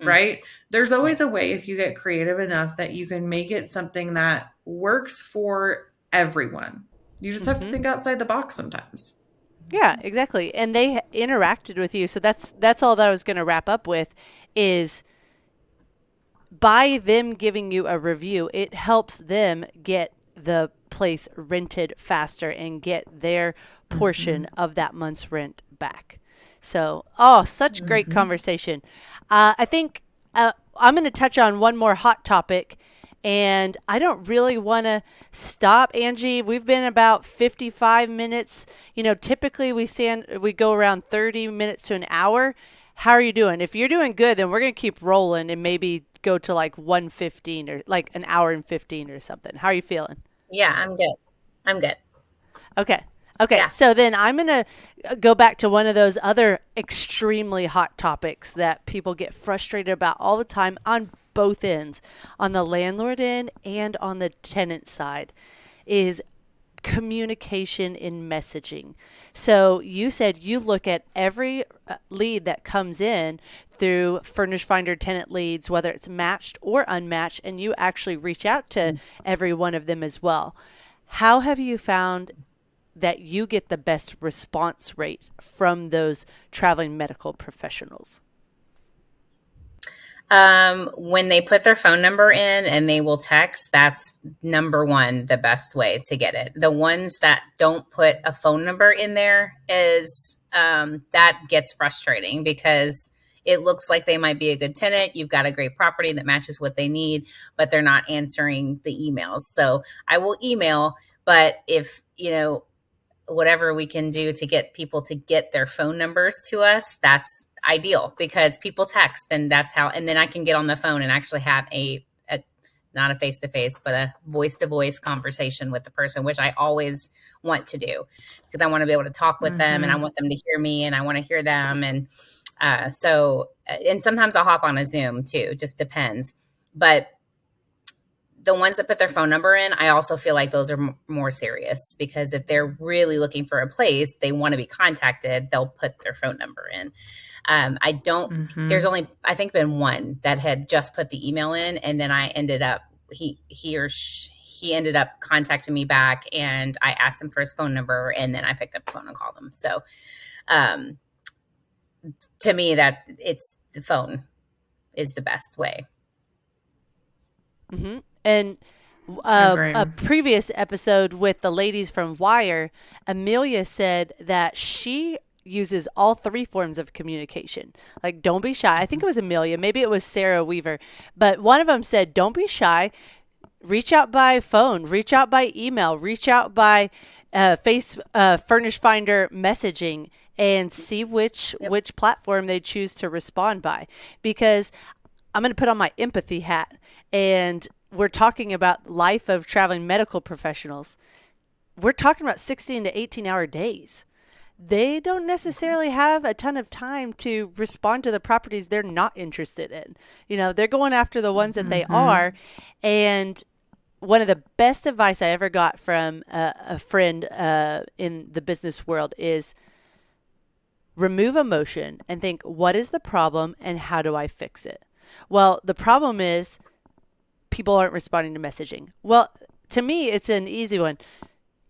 right? There's always a way, if you get creative enough, that you can make it something that works for everyone. You just have to think outside the box sometimes. Yeah, exactly. And they interacted with you. So that's all that I was going to wrap up with is by them giving you a review, it helps them get the place rented faster and get their portion of that month's rent back. So, such great conversation. I think I'm going to touch on one more hot topic, and I don't really want to stop, Angie. We've been about 55 minutes. Typically we go around 30 minutes to an hour. How are you doing? If you're doing good, then we're going to keep rolling and maybe go to like 1:15 or like an hour and 15 or something. How are you feeling? Yeah, I'm good. Okay. Yeah. So then I'm going to go back to one of those other extremely hot topics that people get frustrated about all the time on both ends, on the landlord end and on the tenant side, is communication in messaging. So you said you look at every lead that comes in through Furnished Finder Tenant Leads, whether it's matched or unmatched, and you actually reach out to every one of them as well. How have you found that you get the best response rate from those traveling medical professionals? When they put their phone number in and they will text, that's number one, the best way to get it. The ones that don't put a phone number in there is, that gets frustrating because it looks like they might be a good tenant. You've got a great property that matches what they need, but they're not answering the emails. So I will email, but if, whatever we can do to get people to get their phone numbers to us, that's ideal because people text and that's how, and then I can get on the phone and actually have a not a face-to-face, but a voice-to-voice conversation with the person, which I always want to do because I want to be able to talk with them and I want them to hear me and I want to hear them. And and sometimes I'll hop on a Zoom too, just depends. But the ones that put their phone number in, I also feel like those are more serious because if they're really looking for a place, they want to be contacted, they'll put their phone number in. There's only, I think, been one that had just put the email in and then I ended up, he ended up contacting me back and I asked him for his phone number and then I picked up the phone and called him. So, to me that it's the phone is the best way. Mm-hmm. And a previous episode with the ladies from Wire, Amelia said that she uses all three forms of communication. Like, don't be shy. I think it was Amelia. Maybe it was Sarah Weaver. But one of them said, don't be shy. Reach out by phone. Reach out by email. Reach out by Furnished Finder messaging and see which platform they choose to respond by. Because I'm going to put on my empathy hat and we're talking about life of traveling medical professionals. We're talking about 16 to 18-hour days. They don't necessarily have a ton of time to respond to the properties they're not interested in. They're going after the ones that they are. And one of the best advice I ever got from a friend in the business world is remove emotion and think, what is the problem and how do I fix it? Well, the problem is people aren't responding to messaging. Well, to me, it's an easy one.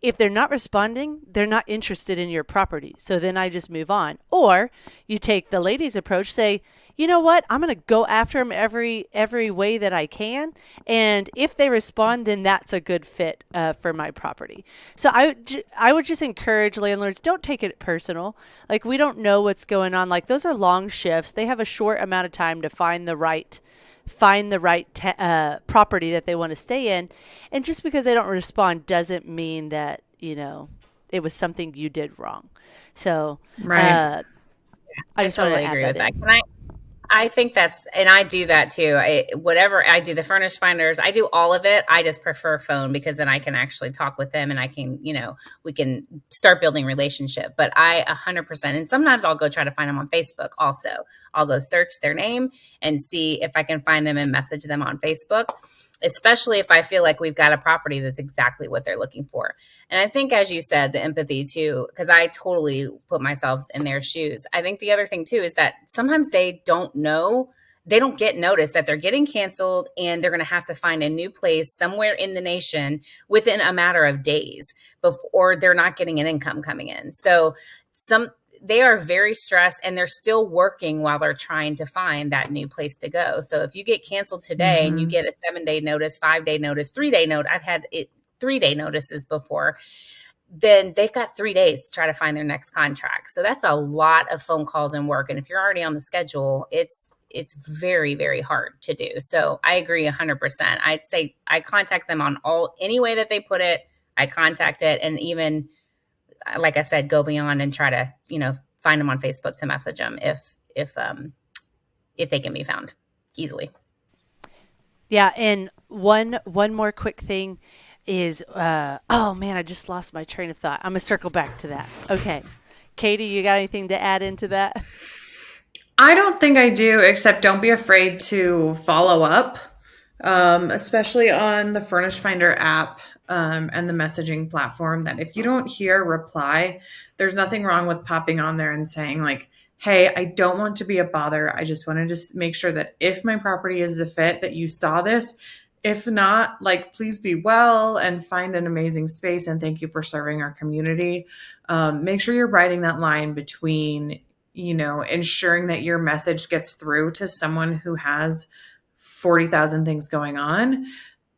if they're not responding, they're not interested in your property. So then I just move on. Or you take the lady's approach, say, you know what, I'm going to go after them every way that I can. And if they respond, then that's a good fit for my property. So I would just encourage landlords, don't take it personal. Like, we don't know what's going on. Like, those are long shifts. They have a short amount of time to find the right property that they want to stay in. And just because they don't respond doesn't mean that, it was something you did wrong. So right. I just totally want to agree add with that that. I think and I do that too. Whatever I do, the furnished finders, I do all of it. I just prefer phone because then I can actually talk with them and I can, we can start building relationship. But I 100%, and sometimes I'll go try to find them on Facebook also. I'll go search their name and see if I can find them and message them on Facebook, especially if I feel like we've got a property that's exactly what they're looking for. And I think, as you said, the empathy too, because I totally put myself in their shoes. I think the other thing too is that sometimes they don't get notice that they're getting canceled and they're going to have to find a new place somewhere in the nation within a matter of days or they're not getting an income coming in. So they are very stressed and they're still working while they're trying to find that new place to go. So if you get canceled today and you get a 7-day notice, 5-day notice, 3-day notice, I've had 3-day notices before, then they've got 3 days to try to find their next contract. So that's a lot of phone calls and work. And if you're already on the schedule, it's very, very hard to do. So I agree 100%. I'd say I contact them on any way that they put it. I contact it. And even, like I said, go beyond and try to, find them on Facebook to message them if they can be found easily. Yeah. And one more quick thing is, oh man, I just lost my train of thought. I'm going to circle back to that. Okay. Katie, you got anything to add into that? I don't think I do, except don't be afraid to follow up, especially on the Furnished Finder app and the messaging platform, that if you don't hear a reply, there's nothing wrong with popping on there and saying like, hey, I don't want to be a bother. I just wanted to make sure that if my property is a fit, that you saw this. If not, like, please be well and find an amazing space. And thank you for serving our community. Make sure you're writing that line between, ensuring that your message gets through to someone who has 40,000 things going on.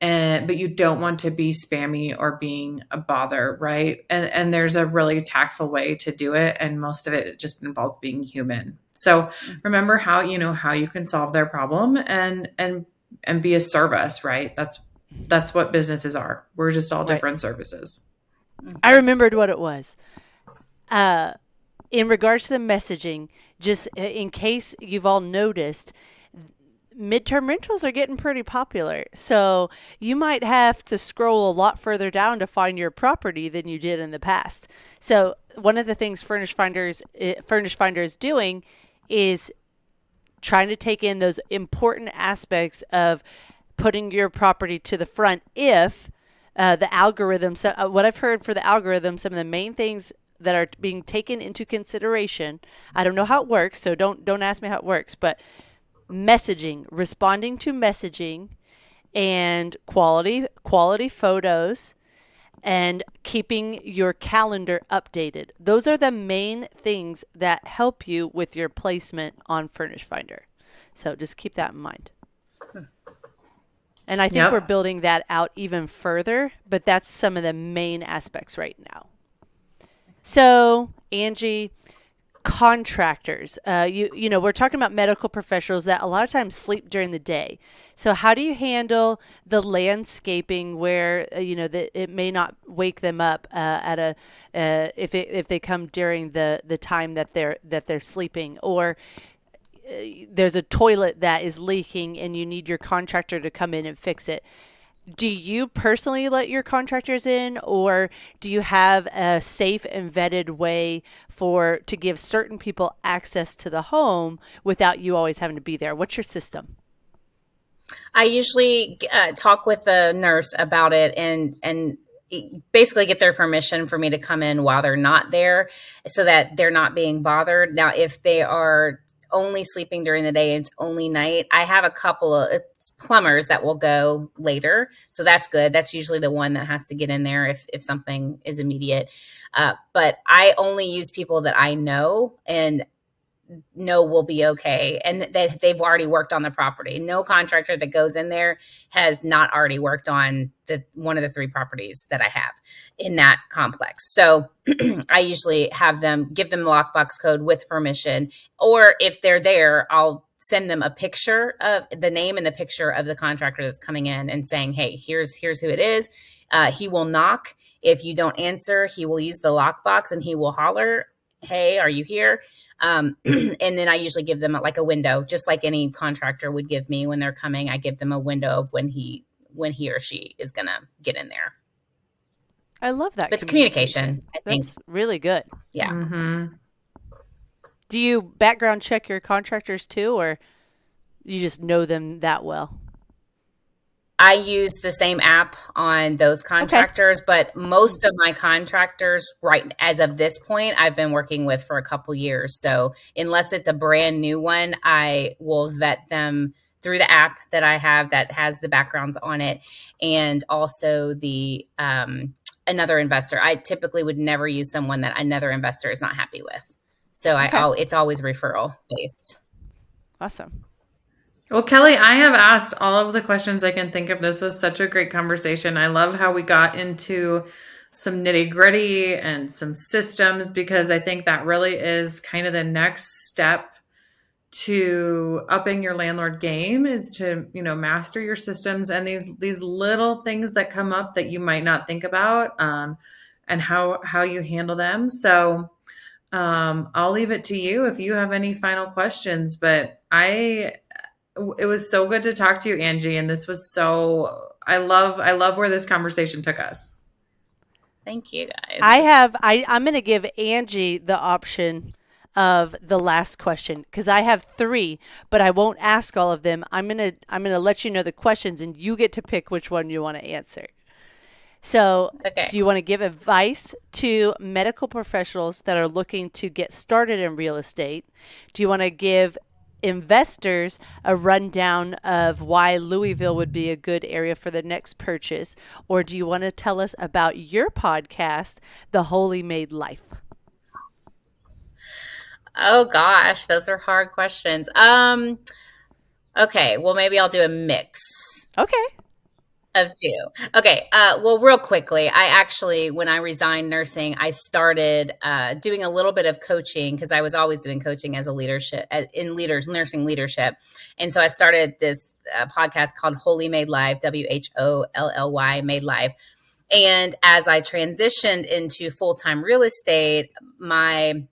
But you don't want to be spammy or being a bother, right? And there's a really tactful way to do it. And most of it just involves being human. So remember how you can solve their problem and be a service, right? That's what businesses are. We're just all different services. I remembered what it was. In regards to the messaging, just in case you've all noticed, midterm rentals are getting pretty popular. So you might have to scroll a lot further down to find your property than you did in the past. So one of the things Furnished Finder is doing is trying to take in those important aspects of putting your property to the front. If the algorithm, what I've heard for the algorithm, some of the main things that are being taken into consideration, I don't know how it works, so don't ask me how it works, but messaging, responding to messaging, and quality photos, and keeping your calendar updated. Those are the main things that help you with your placement on Furnished Finder. So just keep that in mind. And I think we're building that out even further, but that's some of the main aspects right now. So, Angie, contractors, we're talking about medical professionals that a lot of times sleep during the day. So how do you handle the landscaping where that it may not wake them up if they come during the time that they're sleeping, or there's a toilet that is leaking and you need your contractor to come in and fix it? Do you personally let your contractors in, or do you have a safe and vetted way to give certain people access to the home without you always having to be there? What's your system? I usually talk with the nurse about it and basically get their permission for me to come in while they're not there so that they're not being bothered. Now, if they are only sleeping during the day and it's only night, I have a couple of plumbers that will go later. So that's good. That's usually the one that has to get in there if something is immediate. But I only use people that I know and know will be okay and that they've already worked on the property. No contractor that goes in there has not already worked on one of the 3 properties that I have in that complex. So I usually have them give them the lockbox code with permission, or if they're there, I'll send them a picture of the name and the picture of the contractor that's coming in and saying, hey, here's who it is. He will knock. If you don't answer, he will use the lockbox and he will holler, hey, are you here? And then I usually give them like a window, just like any contractor would give me when they're coming. I give them a window of when he or she is going to get in there. I love that. It's communication. I think that's really good. Yeah. Mm-hmm. Do you background check your contractors too, or you just know them that well? I use the same app on those contractors, but most of my contractors, right as of this point, I've been working with for a couple years. So unless it's a brand new one, I will vet them through the app that I have that has the backgrounds on it, and also the another investor. I typically would never use someone that another investor is not happy with. So it's always referral based. Awesome. Well, Kelly, I have asked all of the questions I can think of. This was such a great conversation. I love how we got into some nitty gritty and some systems, because I think that really is kind of the next step to upping your landlord game, is to, master your systems and these little things that come up that you might not think about, and how you handle them. So I'll leave it to you if you have any final questions, but it was so good to talk to you, Angie. And this was I love where this conversation took us. Thank you, guys. I'm going to give Angie the option of the last question, because I have 3, but I won't ask all of them. I'm going to let you know the questions and you get to pick which one you want to answer. So Do you want to give advice to medical professionals that are looking to get started in real estate? Do you want to give investors a rundown of why Louisville would be a good area for the next purchase? Or do you want to tell us about your podcast, The Holy Made Life? Oh gosh, those are hard questions. Okay, well maybe I'll do a mix. Okay. Of 2. Okay. Well, real quickly, I actually, when I resigned nursing, I started doing a little bit of coaching, because I was always doing coaching as a nursing leadership. And so I started this podcast called Holy Made Life, WHOLLY Made Life. And as I transitioned into full-time real estate, my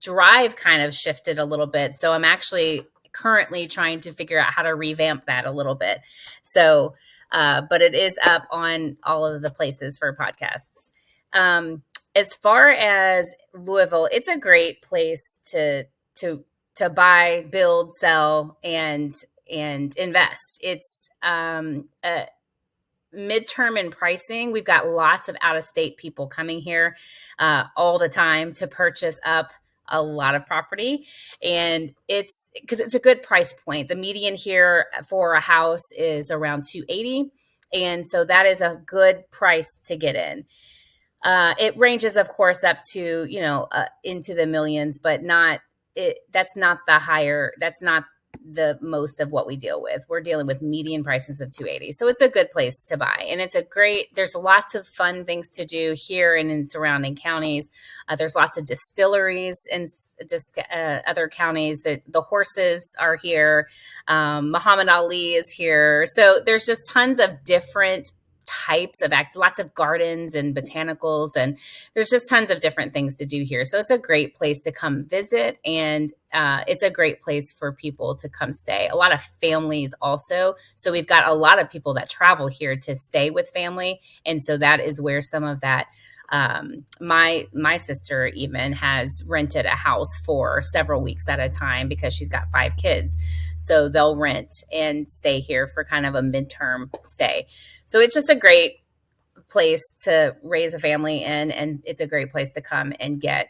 drive kind of shifted a little bit. So I'm actually currently trying to figure out how to revamp that a little bit. So, but it is up on all of the places for podcasts. As far as Louisville, it's a great place to buy, build, sell, and invest. It's midterm in pricing. We've got lots of out-of-state people coming here all the time to purchase up a lot of property, and it's because it's a good price point. The median here for a house is around $280,000, and so that is a good price to get in. It ranges, of course, up to into the millions, but that's not the most of what we deal with. We're dealing with median prices of $280,000, so it's a good place to buy, and there's lots of fun things to do here and in surrounding counties. There's lots of distilleries in other counties. The horses are here. Muhammad Ali is here, so there's just tons of different types of lots of gardens and botanicals, and there's just tons of different things to do here. So it's a great place to come visit, and it's a great place for people to come stay. A lot of families also. So we've got a lot of people that travel here to stay with family, and so that is where some of that. My sister even has rented a house for several weeks at a time because she's got 5 kids. So they'll rent and stay here for kind of a midterm stay. So it's just a great place to raise a family in, and it's a great place to come and get.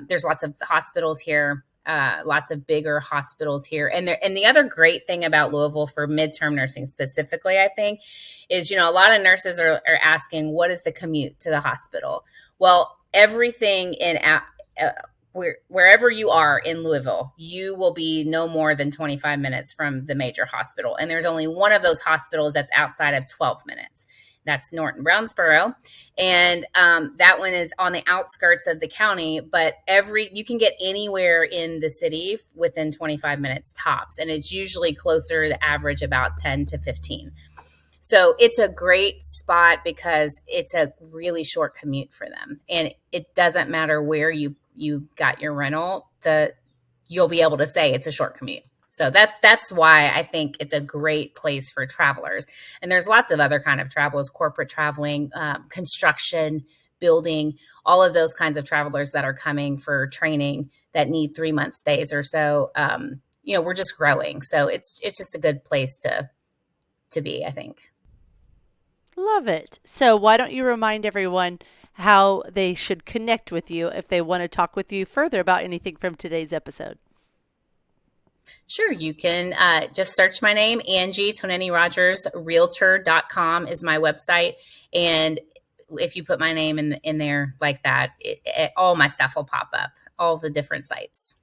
There's lots of hospitals here. lots of bigger hospitals here. And the other great thing about Louisville for midterm nursing specifically, I think, is, a lot of nurses are asking, what is the commute to the hospital? Well, everything wherever you are in Louisville, you will be no more than 25 minutes from the major hospital. And there's only one of those hospitals that's outside of 12 minutes. That's Norton Brownsboro. And that one is on the outskirts of the county, but you can get anywhere in the city within 25 minutes tops. And it's usually closer to average about 10 to 15. So it's a great spot because it's a really short commute for them. And it doesn't matter where you got your rental, you'll be able to say it's a short commute. So that's why I think it's a great place for travelers. And there's lots of other kind of travelers, corporate traveling, construction, building, all of those kinds of travelers that are coming for training that need 3-month stays or so. We're just growing. So it's just a good place to be, I think. Love it. So why don't you remind everyone how they should connect with you if they want to talk with you further about anything from today's episode? Sure. You can just search my name, Angie Tonini Rogers. Realtor.com is my website. And if you put my name in there like that, all my stuff will pop up, all the different sites.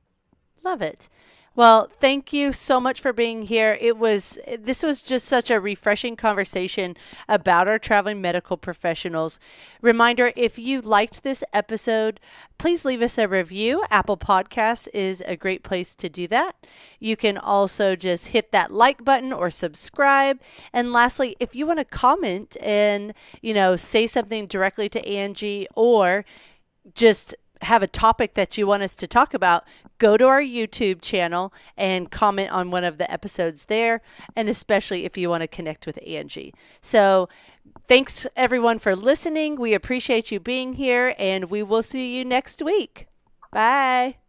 Love it. Well, thank you so much for being here. This was just such a refreshing conversation about our traveling medical professionals. Reminder, if you liked this episode, please leave us a review. Apple Podcasts is a great place to do that. You can also just hit that like button or subscribe. And lastly, if you want to comment and, say something directly to Angie or just have a topic that you want us to talk about, go to our YouTube channel and comment on one of the episodes there, and especially if you want to connect with Angie. So thanks everyone for listening. We appreciate you being here, and we will see you next week. Bye.